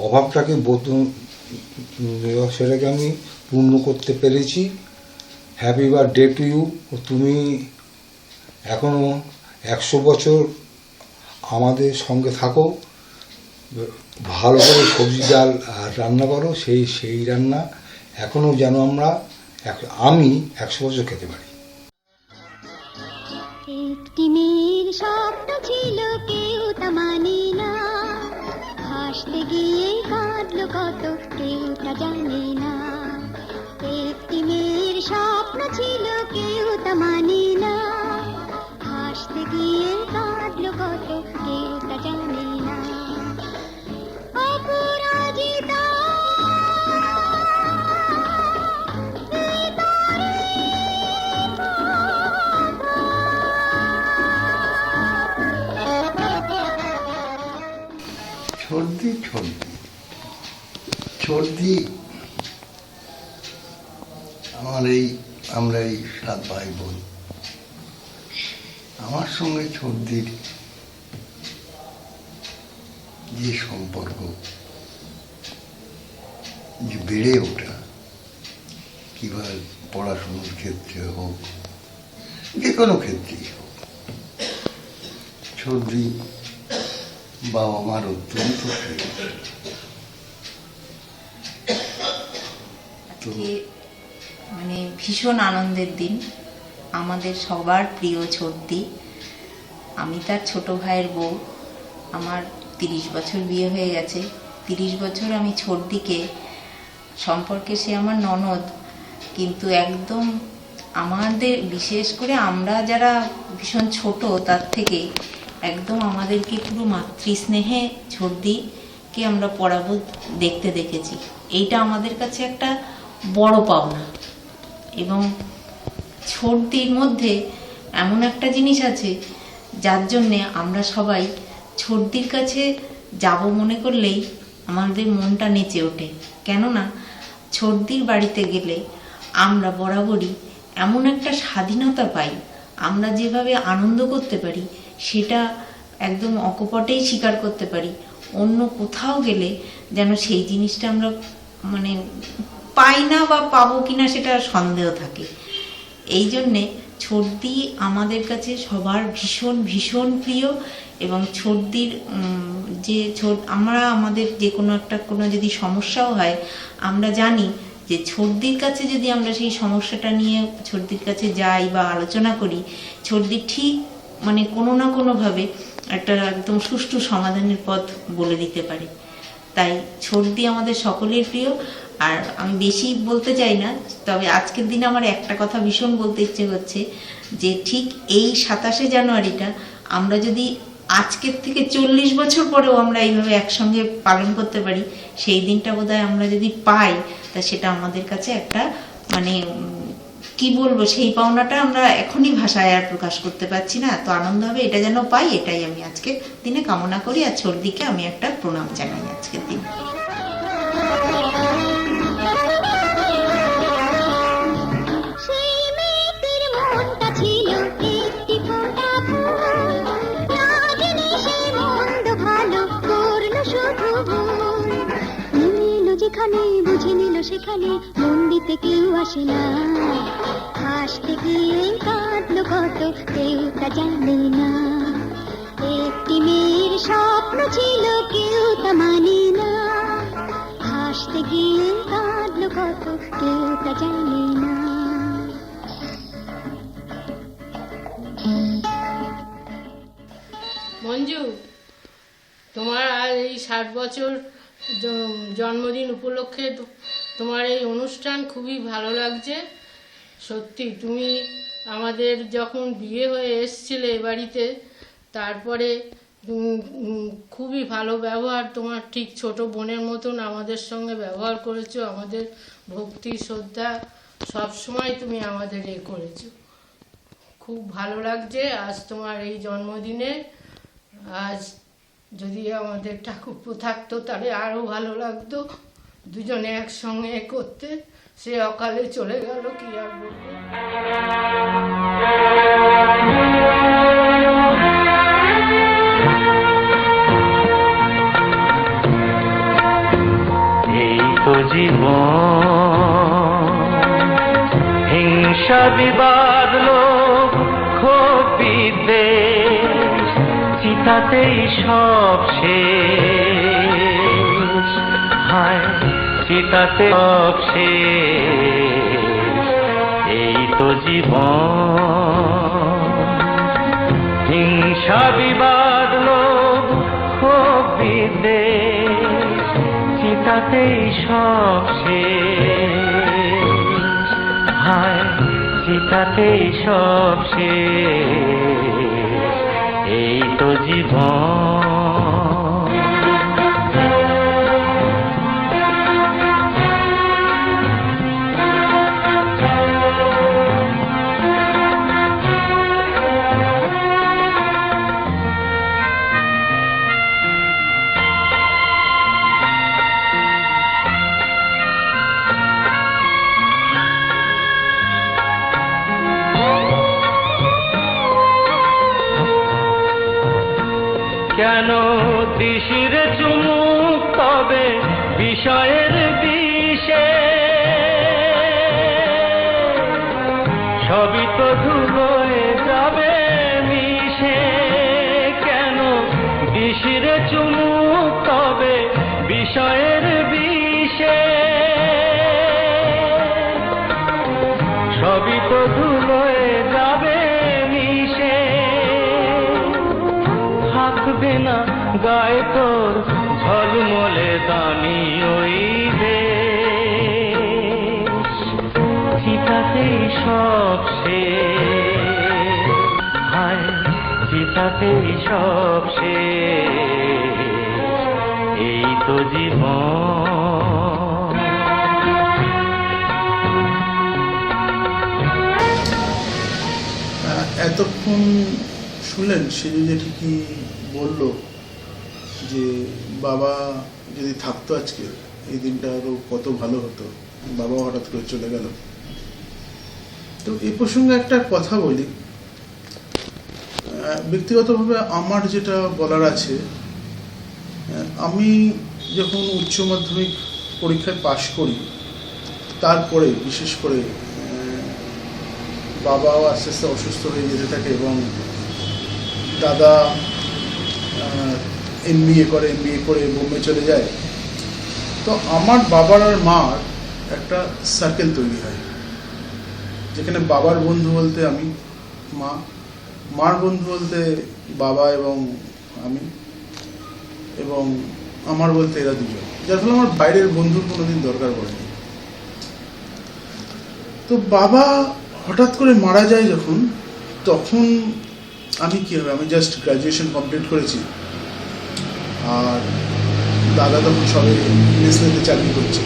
অভাবটাকে সেটাকে আমি পূর্ণ করতে পেরেছি। Happy birthday to you. তুমি এখনও 100 বছর আমাদের সঙ্গে থাকো, ভালো করে সবজি ডাল রান্না করো, সেই রান্না এখনও যেন আমি 100 বছর খেতে পারি। একটি মেয়ের স্বপ্ন ছিল কেউ তা মানে না, হাসতে গিয়ে কাঁদলো কত কেউ তা জানে না। একটি মেয়ের স্বপ্ন ছিল কেউ তা মানে না, হাসতে গিয়ে কাঁদলো কত কেউ তা জানে না। অপরাজিতা ছর্দি আমরা এই 7 ভাই বোন, আমার সঙ্গে ছর্দির যে সম্পর্ক, যে বেড়ে ওঠা, কিভাবে পড়াশোনার ক্ষেত্রে হোক, যে কোনো ক্ষেত্রেই হোক, ছর্দি বাবা মার অত্যন্ত প্রিয়। আজকে মানে ভীষণ আনন্দের দিন, আমাদের সবার প্রিয় ছর্দি। আমি তার ছোট ভাইয়ের বউ, আমার 30 বছর বিয়ে হয়ে গেছে। 30 বছর আমি ছর্দিকে সম্পর্কে, সে আমার ননদ, কিন্তু একদম আমাদের, বিশেষ করে আমরা যারা ভীষণ ছোট তার থেকে একদম আমাদেরকে পুরো মাতৃস্নেহে ছর্দিকে আমরা পরাবো দেখতে দেখেছি। এইটা আমাদের কাছে একটা বড় পাওনা। এবং ছর্দির মধ্যে এমন একটা জিনিস আছে যার জন্যে আমরা সবাই ছর্দির কাছে যাব মনে করলেই আমাদের মনটা নেচে ওঠে। কেননা ছর্দির বাড়িতে গেলে আমরা বরাবরই এমন একটা স্বাধীনতা পাই, আমরা যেভাবে আনন্দ করতে পারি সেটা একদম অকপটেই স্বীকার করতে পারি। অন্য কোথাও গেলে যেন সেই জিনিসটা আমরা মানে পাই না, বা পাবো কিনা সেটা সন্দেহ থাকে। এই জন্যে ছর্দি আমাদের কাছে সবার ভীষণ ভীষণ প্রিয়। এবং ছর্দির যে আমাদের যে কোনো যদি সমস্যাও হয়, আমরা জানি যে ছর্দির কাছে যদি আমরা সেই সমস্যাটা নিয়ে ছর্দির কাছে যাই বা আলোচনা করি, ছর্দি ঠিক মানে কোনো না কোনোভাবে একটা একদম সুষ্ঠু সমাধানের পথ বলে দিতে পারে। তাই ছর্দি আমাদের সকলের প্রিয়। আর আমি বেশি বলতে চাই না, তবে আজকের দিনে আমার একটা কথা ভীষণ বলতে ইচ্ছে করছে যে ঠিক এই 27শে জানুয়ারিটা আমরা যদি আজকের থেকে 40 বছর পরেও আমরা এইভাবে একসঙ্গে পালন করতে পারি, সেই দিনটা বোধহয় আমরা যদি পাই, তা সেটা আমাদের কাছে একটা মানে কি বলবো, সেই পাওনাটা আমরা এখনই ভাষায় আর প্রকাশ করতে পারছি না। তো আনন্দ হবে, এটা যেন পাই, এটাই আমি আজকের দিনে কামনা করি। আর ছর্দিকে আমি একটা প্রণাম জানাই আজকের দিনে। সেই মেয়েটির মনটা ছিল একটি ফোঁটা ফুল, না জেনে সে মন্দ ভালো করল শুধু ভুল। নিল যেখানে বুঝে নিল সেখানে মন দিতে কেউ আসে না, হাসতে গিয়ে কাঁদলো কত কেউ তা জানে না। একটি মেয়ের স্বপ্ন ছিল কেউ তা মানে না, হাসতে গিয়ে কাঁদলো কত কেউ তা জানে না। মঞ্জু, তোমার আজ এই 60 বছর জন্মদিন উপলক্ষে তোমার এই অনুষ্ঠান খুবই ভালো লাগছে। সত্যি তুমি আমাদের যখন বিয়ে হয়ে এসছিলে এ বাড়িতে, তারপরে খুবই ভালো ব্যবহার, তোমার ঠিক ছোট বোনের মতন আমাদের সঙ্গে ব্যবহার করেছো। আমাদের ভক্তি শ্রদ্ধা সবসময় তুমি আমাদের এ করেছো। খুব ভালো লাগছে আজ তোমার এই জন্মদিনে। আজ যদি আমাদের ঠাকুরপো থাকতো তাহলে আরও ভালো লাগতো, দুজনে একসঙ্গে করতে। সে অকালে চলে গেল, কি আর বলবো। এই তো জীবন, হিংসা বিবাদ লোভ ক্ষোভ বিদ্বেষ, চিতাতেই সব শেষ। হায় চিতাতে সব শেষ। এই তো জীবন, হিংসা বিবাদ লোভ ক্ষোভ বিদ্বেষ, চিতাতেই সব শেষ। হায় চিতাতেই সব শেষ। এই তো জীবন। কেন দিশির চুমুক তবে বিষয়ের বিষে, সবই তো ধুলোয় যাবে মিশে। কেন দিশির চুমুক তবে বিষয়ের বিষে, সবই তো ধুলোয় যাবে মিশে। থাকবে না গায়ে তোর ঝলমলে দামি ওই দেশ, চিতাতেই সব শেষ। হায় চিতাতেই সব শেষ। এই তো জীবন। এতক্ষণ শুনলেন সেজু জেঠি কি বললো যে বাবা যদি থাকতো আজকে এই দিনটা আরো কত ভালো হতো, বাবা হঠাৎ করে চলে গেল। তো এই প্রসঙ্গে একটা কথা বলি, ব্যক্তিগতভাবে আমার যেটা বলার আছে, আমি যখন উচ্চ মাধ্যমিক পরীক্ষায় পাশ করি তারপরে বিশেষ করে বাবাও আস্তে আস্তে অসুস্থ হয়ে যেতে থাকে এবং দাদা এমবিএ করে বোম্বে চলে যায়। তো আমার বাবার আর মার একটা সার্কেল তৈরি হয়, যেখানে বাবার বন্ধু বলতে আমি, মা, মার বন্ধু বলতে বাবা এবং আমি, এবং আমার বলতে এরা দুজন, যার ফলে আমার বাইরের বন্ধুর কোনোদিন দরকার পড়েনি। তো বাবা হঠাৎ করে মারা যায় যখন, তখন আমি কী হবে, আমি জাস্ট গ্র্যাজুয়েশন কমপ্লিট করেছি, আর দাদা তখন সবে নেসলেতে চাকরি করছে।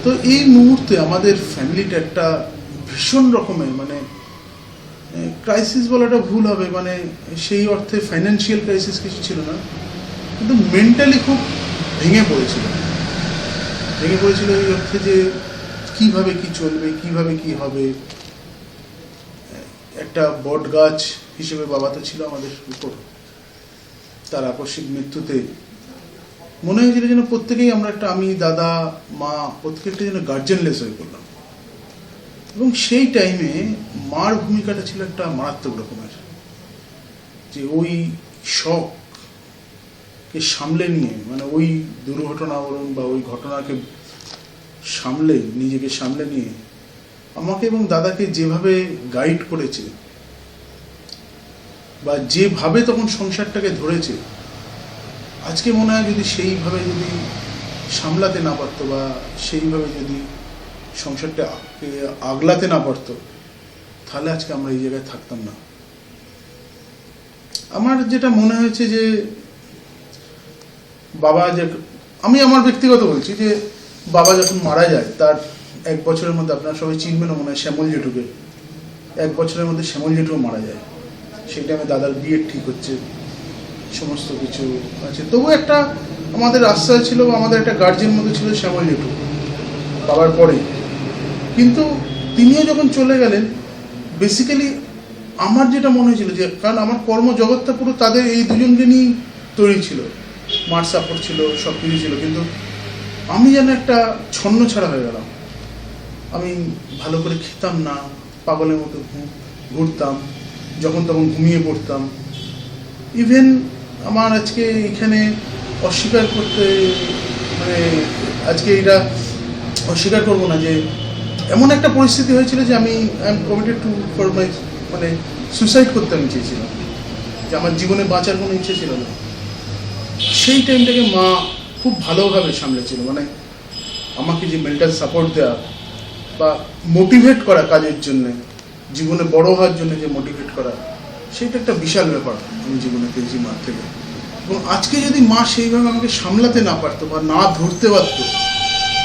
তো এই মুহূর্তে আমাদের ফ্যামিলিটা একটা ভীষণ রকমের, মানে ক্রাইসিস বলাটা ভুল হবে, মানে সেই অর্থে ফাইন্যান্সিয়াল ক্রাইসিস কিছু ছিল না, কিন্তু মেন্টালি খুব ভেঙে পড়েছিল এই অর্থে যে কিভাবে কি চলবে, কিভাবে কি হবে। একটা বট গাছ হিসেবে বাবা তো ছিল আমাদের উপর, তার আকস্মিক মৃত্যুতে মনে হয়েছিল যেন প্রত্যেকেই আমরা একটা, আমি, দাদা, মা, প্রত্যেকটা যেন গার্জেনলেস হয়ে পড়লাম। এবং সেই টাইমে মার ভূমিকাটা ছিল একটা মারাত্মক রকমের, যে ওই শখকে সামলে নিয়ে, মানে ওই দুর্ঘটনা বলুন বা ওই ঘটনাকে সামলে, নিজেকে সামলে নিয়ে আমাকে এবং দাদাকে যেভাবে গাইড করেছে বা যেভাবে তখন সংসারটাকে ধরেছে, আজকে মনে হয় যদি সেইভাবে যদি সামলাতে না পারতো বা সেইভাবে যদি সংসারটা আগলাতে না পারতো, তাহলে আজকে আমরা এই জায়গায় থাকতাম না। আমার যেটা মনে হয়েছে যে বাবা, যে আমি আমার ব্যক্তিগত বলছি, যে বাবা যখন মারা যায় তার 1 বছরের মধ্যে, আপনারা সবাই চিনবেন মনে হয় শ্যামল জেঠুকে, 1 বছরের মধ্যে শ্যামল জেঠুও মারা যায়। সেই টাইমে দাদার বিয়ে ঠিক হচ্ছে, সমস্ত কিছু আছে। তবু একটা আমাদের আশ্রয় ছিল বা আমাদের একটা গার্জেন মতো ছিল শ্যামল জেঠু বাবার পরে। কিন্তু তিনিও যখন চলে গেলেন, বেসিক্যালি আমার যেটা মনে হয়েছিল যে, কারণ আমার কর্মজগৎটা পুরো তাদের এই দুজনকে নিয়েই তৈরি ছিল, মার সাপোর্ট ছিল, সব কিছু ছিল, কিন্তু আমি যেন একটা ছন্ন ছাড়া হয়ে গেলাম। আমি ভালো করে খেতাম না, পাগলের মতো ঘুরতাম, যখন তখন ঘুমিয়ে পড়তাম। ইভেন আমার আজকে এখানে অস্বীকার করতে, মানে আজকে এটা অস্বীকার করবো না যে এমন একটা পরিস্থিতি হয়েছিল যে আমি I am committed two for my, মানে সুসাইড করতে আমি চেয়েছিলাম, যে আমার জীবনে বাঁচার কোনো ইচ্ছে ছিল না। সেই টাইমটাকে মা খুব ভালোভাবে সামলেছিল, মানে আমাকে যে মেন্টাল সাপোর্ট দেওয়া বা মোটিভেট করা কাজের জন্যে, জীবনে বড় হওয়ার জন্য যে মোটিভেট করা, সেটা একটা বিশাল ব্যাপার আমি জীবনে পেয়েছি মার থেকে। এবং আজকে যদি মা সেইভাবে আমাকে সামলাতে না পারতো বা না ধরতে পারতো,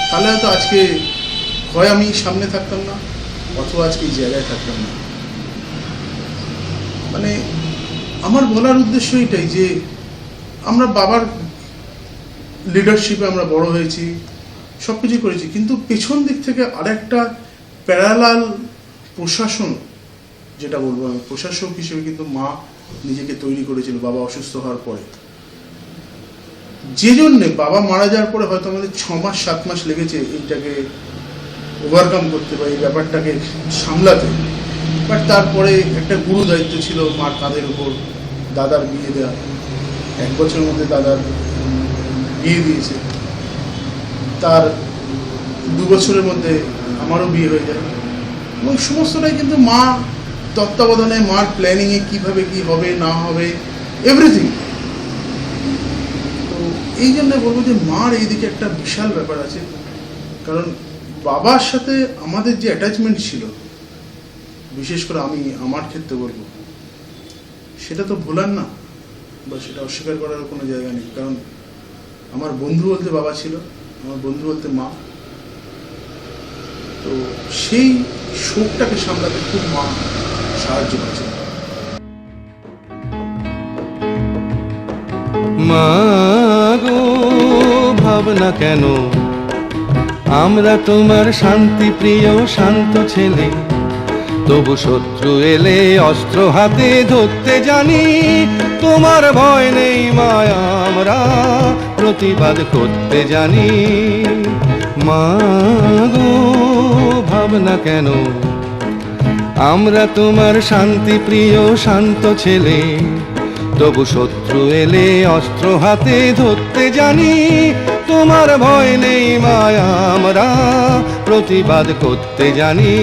তাহলে হয়তো আজকে হয় আমি সামনে থাকতাম না, অথবা আজকে এই জায়গায় থাকতাম না। মানে আমার বলার উদ্দেশ্য এটাই যে আমরা বাবার লিডারশিপে আমরা বড় হয়েছি, সব কিছু করেছি, কিন্তু পেছন দিক থেকে আরেকটা প্যারালাল প্রশাসন, যেটা বলবো আমি, প্রশাসক হিসেবে কিন্তু মা নিজেকে তৈরি করেছিল বাবা অসুস্থ হওয়ার পরে। যে জন্যে বাবা মারা যাওয়ার পরে হয়তো আমাদের 6 মাস 7 মাস লেগেছে এইটাকে ওভারকাম করতে বা এই ব্যাপারটাকে সামলাতে। বাট তারপরে একটা গুরু দায়িত্ব ছিল মার কাঁধের উপর, দাদার বিয়ে দেওয়া। 1 বছরের মধ্যে দাদার বিয়ে দিয়েছে, তার 2 বছরের মধ্যে আমারও বিয়ে হয়ে যায়, এবং সমস্তটাই কিন্তু মা তত্ত্বাবধানে, মার প্ল্যানিংয়ে কীভাবে কী হবে না হবে, এভরিথিং। তো এই জন্য বলবো যে মার এইদিকে একটা বিশাল ব্যাপার আছে, কারণ বাবার সাথে আমাদের যে অ্যাটাচমেন্ট ছিল, বিশেষ করে আমি আমার ক্ষেত্রে বলবো, সেটা তো ভোলার না বা সেটা অস্বীকার করার কোনো জায়গা নেই। কারণ আমার বন্ধু বলতে বাবা ছিল, আমার বন্ধু বলতে মা। তো সেই শোকটাকে সামলাতে খুব মা সাহায্য করেছে। মা গো, ভাবনা কেন, আমরা তোমার শান্তি প্রিয় শান্ত ছেলে, তবু শত্রু এলে অস্ত্র হাতে ধরতে জানি। তোমার ভয় নেই মায়া, আমরা প্রতিবাদ করতে জানি। মা গো, ভাবনা কেন, আমরা তোমার শান্তি প্রিয় শান্ত ছেলে, তবু শত্রু এলে অস্ত্র হাতে ধরতে জানি। তোমার ভয় নেই মায়া আমরা প্রতিবাদ করতে জানি।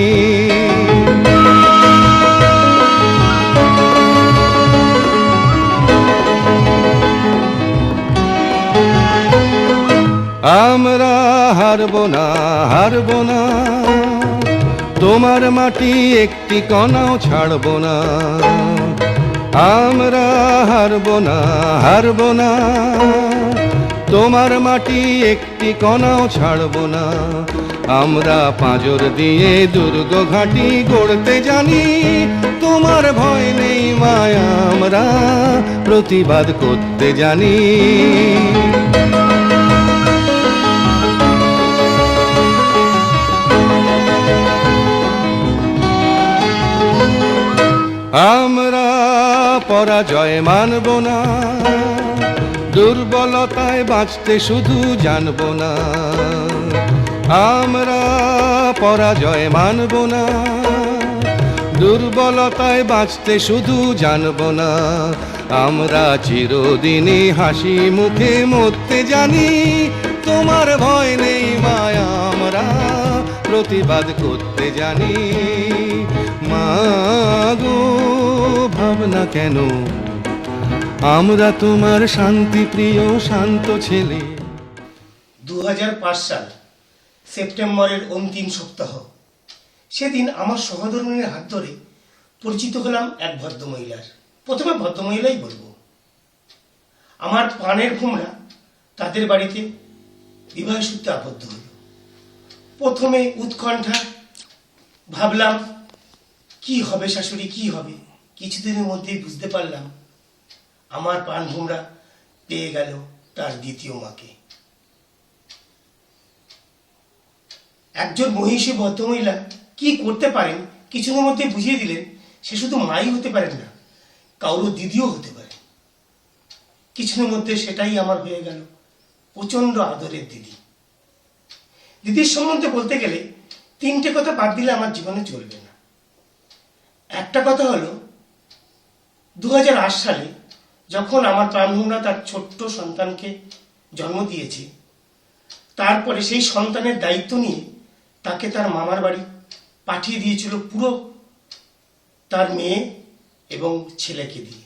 আমরা হারবো না, হারবো না, তোমার মাটি একটি কণাও ছাড়বো না। আমরা হারবো না, হারবো না, তোমার মাটি একটি কণাও ছাড়বো না। আমরা পাঁজর দিয়ে দুর্গ ঘাঁটি গড়তে জানি। তোমার ভয় নেই মায়া আমরা প্রতিবাদ করতে জানি। আমরা পরাজয় মানব না, দুর্বলতায় বাঁচতে শুধু জানব না। আমরা পরাজয় মানব না, দুর্বলতায় বাঁচতে শুধু জানব না। আমরা চিরদিনই হাসি মুখে মরতে জানি। তোমার ভয় নেই মায়া আমরা প্রতিবাদ করতে জানি। মাগো ভাবনা কেন, আমরা তোমার শান্তি প্রিয় শান্ত ছেলে। 2005 সাল সেপ্টেম্বরের অন্তিম সপ্তাহ। সেদিন আমার সহধর্মিণীর হাত ধরে পরিচিত হলাম এক ভদ্রমহিলার। প্রথমে ভদ্রমহিলাই বলবো। আমার প্রাণের ভোমরা তাদের বাড়িতে বিবাহ সূত্রে আবদ্ধ হল। প্রথমে উৎকণ্ঠা, ভাবলাম কি হবে শাশুড়ি, কি হবে। কিছুদিনের মধ্যেই বুঝতে পারলাম আমার প্রাণ ভোমরা পেয়ে গেল তার দ্বিতীয় মাকে। একজন মহিষী ভদ্রমহিলা কি করতে পারেন কিছুদিনের মধ্যে বুঝিয়ে দিলেন। সে শুধু মাই হতে পারেন না, কারো দিদিও হতে পারে। কিছুদিনের মধ্যে সেটাই আমার হয়ে গেল প্রচন্ড আদরের দিদি। দিদির সম্বন্ধে বলতে গেলে 3টে কথা বাদ দিলে আমার জীবনে চলবে না। একটা কথা হলো 2008 সালে যখন আমার প্রাণভোমরা তার ছোট্ট সন্তানকে জন্ম দিয়েছে, তারপরে সেই সন্তানের দায়িত্ব নিয়ে তাকে তার মামার বাড়ি পাঠিয়ে দিয়েছিল পুরো তার মেয়ে এবং ছেলেকে দিয়ে।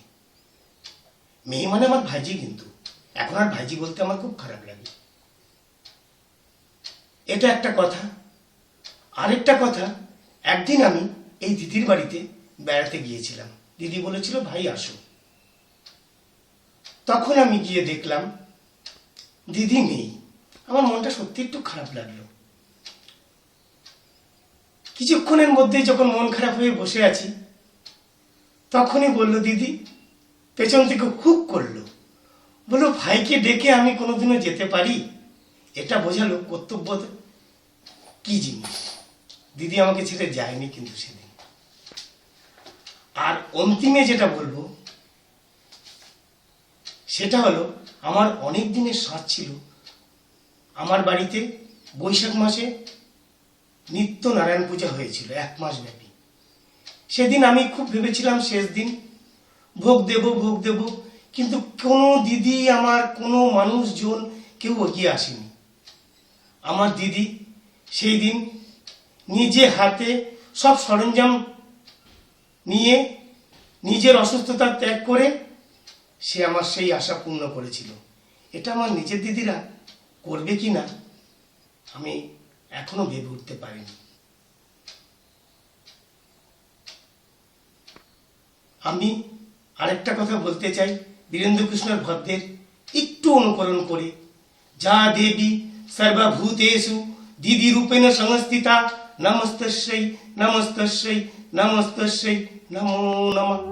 মেয়ে মানে আমার ভাইজি, কিন্তু এখন আর ভাইজি বলতে আমার খুব খারাপ লাগে। এটা একটা কথা। আরেকটা কথা, একদিন আমি এই দিদির বাড়িতে বেড়াতে গিয়েছিলাম। দিদি বলেছিল ভাই আসো। তখন আমি গিয়ে দেখলাম দিদি নেই। আমার মনটা সত্যি একটু খারাপ লাগলো। কিছুক্ষণের মধ্যে যখন মন খারাপ হয়ে বসে আছি, তখনই বললো দিদি, পেছন থেকে হুক করলো, বললো ভাইকে ডেকে আমি কোনোদিনও যেতে পারি। এটা বোঝালো কর্তব্য কি জিনিস। দিদি আমাকে ছেড়ে যায়নি কিন্তু সেদিন। আর অন্তিমে যেটা বলবো সেটা হলো আমার অনেক দিনের সাধ ছিল। আমার বাড়িতে বৈশাখ মাসে নিত্য নারায়ণ পূজা হয়েছিল 1 মাস ব্যাপী। সেদিন আমি খুব ভেবেছিলাম শেষ দিন ভোগ দেব, কিন্তু কোনো দিদি, আমার কোনো মানুষজন কেউ এগিয়ে আসেনি। আমার দিদি সেই দিন নিজে হাতে সব সরঞ্জাম নিয়ে নিজের অসুস্থতা ত্যাগ করে সে আমার সেই আশা পূর্ণ করেছিল। এটা আমার নিজের দিদিরা করবে কি না আমি এখনো ভেবে উঠতে পারিনি। আমি আরেকটা কথা বলতে চাই, বীরেন্দ্রকৃষ্ণের ভদ্রের একটু অনুকরণ করে, যা দেবী সর্বভূতেষু দিদি রূপেণ সংস্থিতা নমস্তস্যৈ নমস্তস্যৈ নমস্তস্যৈ নমো নমঃ।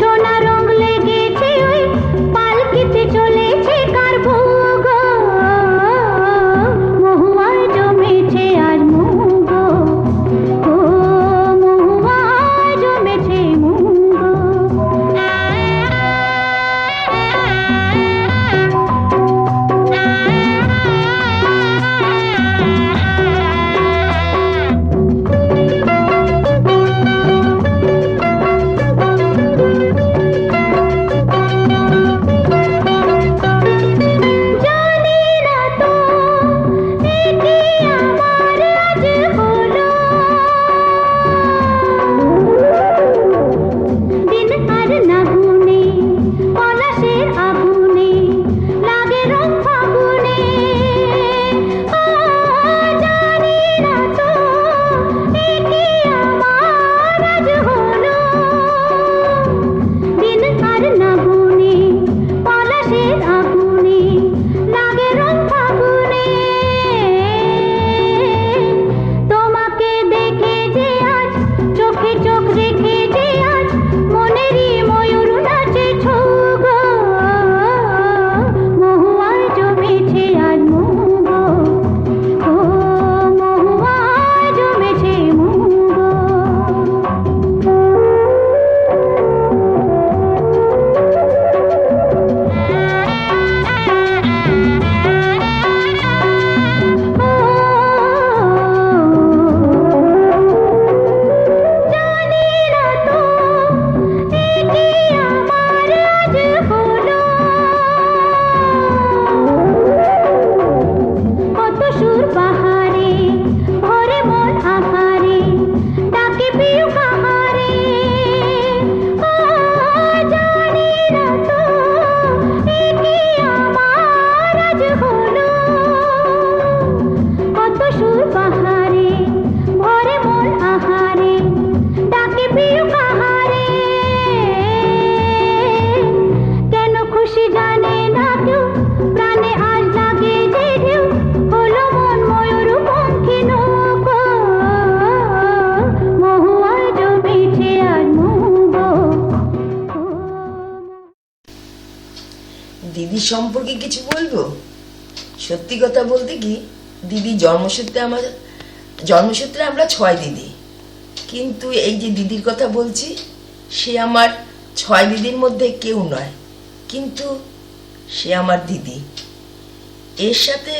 সোনা রং লেগেছে ওই পালকিতে চলেছে কার বউ। দিদির সম্পর্কে কিছু বলবো? সত্যি কথা বলতে কি, দিদি জন্মসূত্রে আমরা 6 দিদি, কিন্তু এই যে দিদির কথা বলছি সে আমার 6 দিদির মধ্যে কেউ নয়, কিন্তু সে আমার দিদি। এর সাথে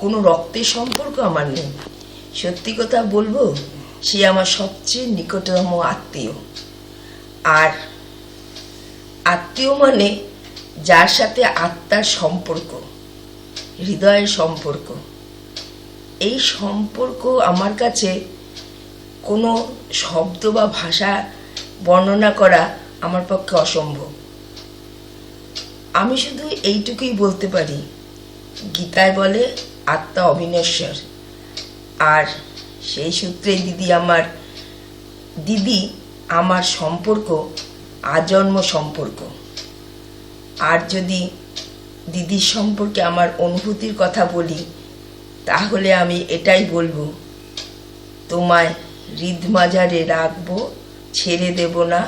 কোনো রক্তের সম্পর্ক আমার নেই। সত্যি কথা বলবো, সে আমার সবচেয়ে নিকটতম আত্মীয়। আর আত্মীয় মানে যার সাথে আত্মার সম্পর্ক, হৃদয়ের সম্পর্ক। এই সম্পর্ক আমার কাছে কোনো শব্দ বা ভাষা বর্ণনা করা আমার পক্ষে অসম্ভব। আমি শুধু এইটুকুই বলতে পারি, গীতায় বলে আত্মা অবিনশ্বর, আর সেই সূত্রে দিদি আমার সম্পর্ক আজন্ম সম্পর্ক। আর যদি দিদির সম্পর্কে আমার অনুভূতির কথা বলি, তাহলে আমি এটাই বলবো, তোমায় হৃদ মাঝারে রাখবো, ছেড়ে দেব না,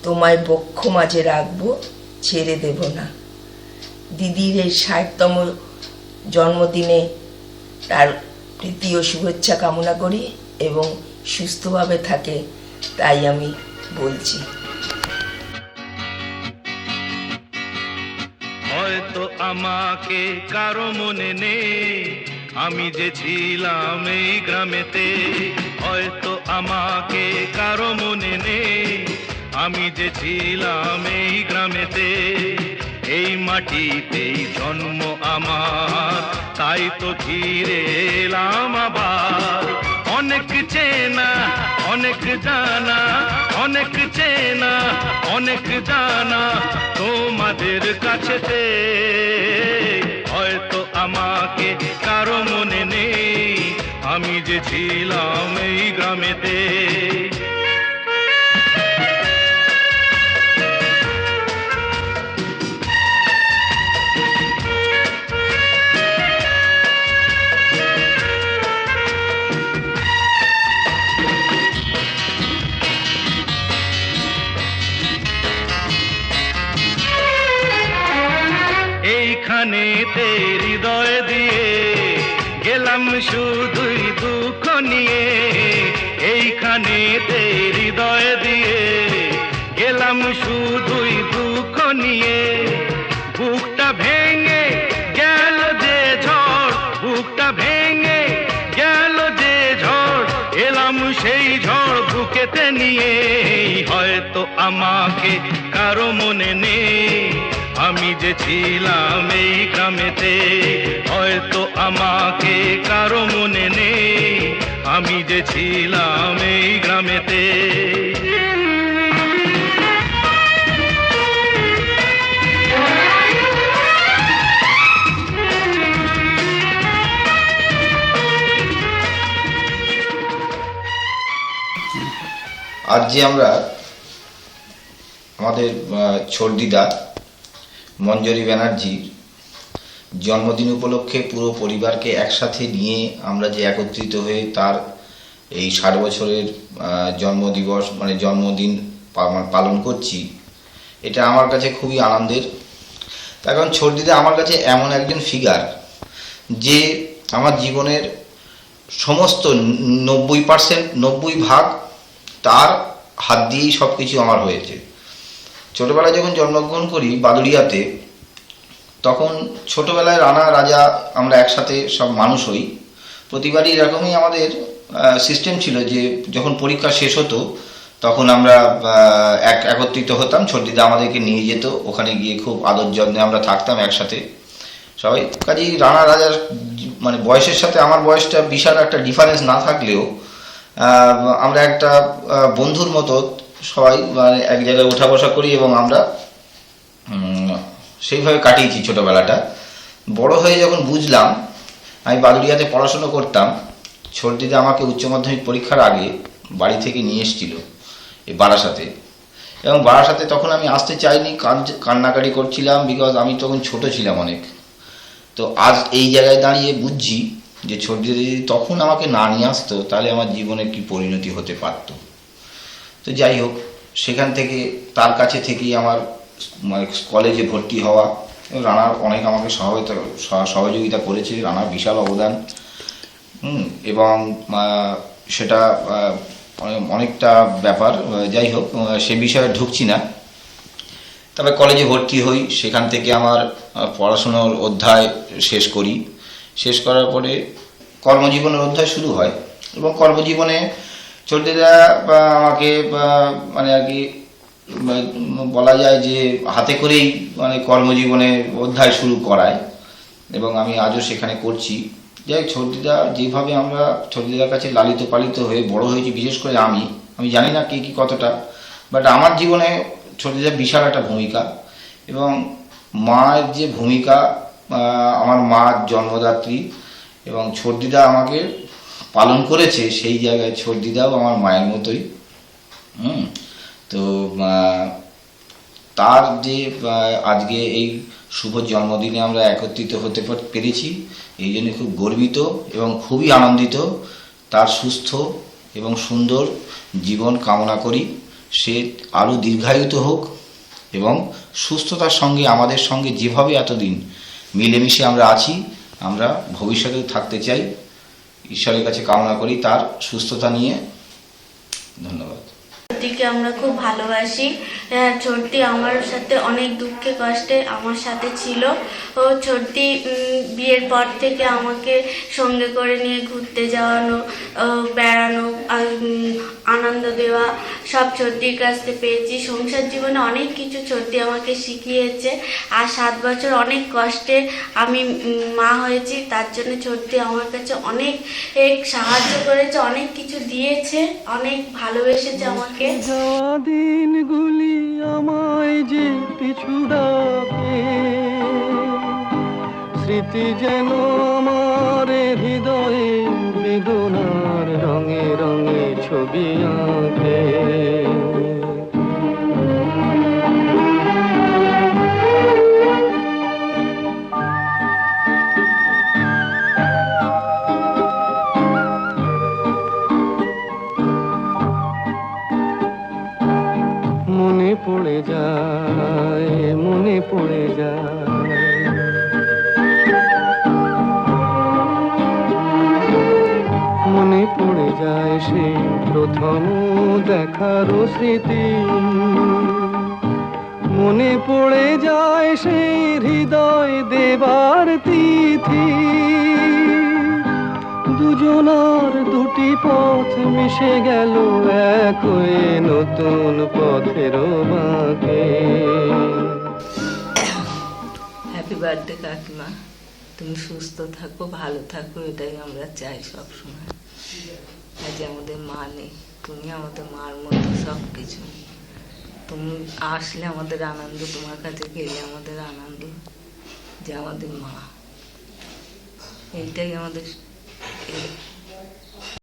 তোমায় বক্ষ মাঝে রাখবো, ছেড়ে দেব না। দিদির এই 60তম জন্মদিনে তার প্রীতি ও শুভেচ্ছা কামনা করি এবং সুস্থভাবে থাকে, তাই আমি বলছি। হয়তো আমাকে কারো মনে নেই, আমি যে ছিলাম এই গ্রামেতে। হয়তো আমাকে কারো মনে নেই, আমি যে ছিলাম এই গ্রামেতে। এই মাটিতেই জন্ম আমার, তাই তো ফিরে এলাম আবার। অনেক চেনা অনেক জানা, অনেক চেনা অনেক জানা তোমাদের কাছেতে। হয়তো আমাকে কারো মনে নেই, আমি যে ছিলাম এই গ্রামেতে। এইখানেতে হৃদয় দিয়ে গেলাম শুধুই দুঃখ নিয়ে। এইখানেতে হৃদয় দিয়ে গেলাম শুধুই দুঃখ নিয়ে। বুকটা ভেঙে গেল যে ঝড়, বুকটা ভেঙে গেল যে ঝড়, এলাম সেই ঝড় বুকেতে নিয়ে। হয়তো আমাকে কারো মনে নেই, আমি যে ছিলাম এই গ্রামেতে। হয়তো আমাকে কারো মনে নেই, আমি যে ছিলাম এই গ্রামেতে। আজ যে আমরা আমাদের ছোট দিদা মঞ্জরি ব্যানার্জির জন্মদিন উপলক্ষে পুরো পরিবারকে একসাথে নিয়ে আমরা যে একত্রিত হয়ে তার এই 60 বছরের জন্মদিবস মানে জন্মদিন পালন করছি, এটা আমার কাছে খুবই আনন্দের। তার কারণ ছোট দিদা আমার কাছে এমন একজন ফিগার যে আমার জীবনের সমস্ত 90% তার হাত দিয়েই সব কিছু আমার হয়েছে। ছোটবেলায় যখন জন্মগ্রহণ করি বাদুড়িয়াতে, তখন ছোটবেলায় রানা রাজা আমরা একসাথে সব মানুষ হই। প্রতিবারই এরকমই আমাদের সিস্টেম ছিল যে যখন পরীক্ষা শেষ হতো তখন আমরা একত্রিত হতাম, ছোট দিদা আমাদেরকে নিয়ে যেত, ওখানে গিয়ে খুব আদর যত্নে আমরা থাকতাম একসাথে সবাই। কাজেই রানা রাজার মানে বয়সের সাথে আমার বয়সটা বিশাল একটা ডিফারেন্স না থাকলেও আমরা একটা বন্ধুর মতো সবাই মানে এক জায়গায় ওঠা বসা করি এবং আমরা সেইভাবে কাটিয়েছি ছোটোবেলাটা। বড় হয়ে যখন বুঝলাম আমি বাদুড়িয়াতে পড়াশুনো করতাম, ছোট দিদা আমাকে উচ্চ মাধ্যমিক পরীক্ষার আগে বাড়ি থেকে নিয়ে এসেছিল এই বারাসাতে, এবং বারাসাতে তখন আমি আসতে চাইনি, কান্নাকাটি করছিলাম, বিকজ আমি তখন ছোট ছিলাম অনেক। তো আজ এই জায়গায় দাঁড়িয়ে বুঝছি যে ছোট দিদা যদি তখন আমাকে না নিয়ে আসতো তাহলে আমার জীবনে কি পরিণতি হতে পারত। তো যাই হোক, সেখান থেকে তার কাছে থেকেই আমার কলেজে ভর্তি হওয়া, রানার অনেক আমাকে সহযোগিতা করেছে, রানার বিশাল অবদান। এবং সেটা অনেকটা ব্যাপার, যাই হোক সে বিষয়ে ঢুকছি না। তবে কলেজে ভর্তি হই, সেখান থেকে আমার পড়াশুনোর অধ্যায় শেষ করি। শেষ করার পরে কর্মজীবনের অধ্যায় শুরু হয় এবং কর্মজীবনে ছোটদা আমাকে মানে আর কি বলা যায় যে হাতে করেই মানে কর্মজীবনে অধ্যায় শুরু করায় এবং আমি আজও সেখানে করছি। যাই ছোটদিদা যেভাবে আমরা ছোটদিদার কাছে লালিত পালিত হয়ে বড় হয়েছি, বিশেষ করে আমি জানি না কে কি কতটা, বাট আমার জীবনে ছোটদিদার বিশাল একটা ভূমিকা। এবং মায়ের যে ভূমিকা, আমার মা জন্মদাত্রী এবং ছোটদিদা আমাকে পালন করেছে, সেই জায়গায় ছোটদিদাও আমার মায়ের মতোই। তো তার যে আজকে এই শুভ জন্মদিনে আমরা একত্রিত হতে পেরেছি, এই জন্য খুব গর্বিত এবং খুবই আনন্দিত। তার সুস্থ এবং সুন্দর জীবন কামনা করি, সে আরও দীর্ঘায়িত হোক এবং সুস্থতার সঙ্গে আমাদের সঙ্গে যেভাবে এতদিন মিলেমিশে আমরা আছি, আমরা ভবিষ্যতেও থাকতে চাই। ঈশ্বরের কাছে কামনা করি তার সুস্থতা নিয়ে। ধন্যবাদ। ছোট্টিকে আমরা খুব ভালোবাসি। ছোট্টি আমার সাথে অনেক দুঃখে কষ্টে আমার সাথে ছিল। ও ছোট্টি বিয়ের পর থেকে আমাকে সঙ্গে করে নিয়ে ঘুরতে যাওয়ানো, বেড়ানো, আনন্দ দেওয়া সব ছোট্টির কাছ থেকে পেয়েছি। সংসার জীবনে অনেক কিছু ছোট্টি আমাকে শিখিয়েছে। আর 7 বছর অনেক কষ্টে আমি মা হয়েছি, তার জন্য ছোট্টি আমার কাছে অনেক সাহায্য করেছে, অনেক কিছু দিয়েছে, অনেক ভালোবেসেছে আমাকে। যাওয়া দিনগুলি আমায় যে পিছু ডাকে, স্মৃতি যেন আমার হৃদয়ে বেদনার রঙে রঙে ছবি আঁকে। মনে পড়ে যায়, মনে পড়ে যায়, মনে পড়ে যায় সেই প্রথম দেখার স্মৃতি, মনে পড়ে যায় সেই হৃদয় দেবার তিথি। দুজনার দুটি পথ মিশে গেল এক হয়ে নতুন পথের বাঁকে। হ্যাপি বার্থডে কাকিমা, তুমি সুস্থ থাকো, ভালো থাকো, এটাই আমরা চাই সবসময়। আজ আমাদের মা নেই, তুমি আমাদের মার মতো সব কিছু। তুমি আসলে আমাদের আনন্দ, তোমার কাছে গেলে আমাদের আনন্দ, যে আমাদের মা, এইটাই আমাদের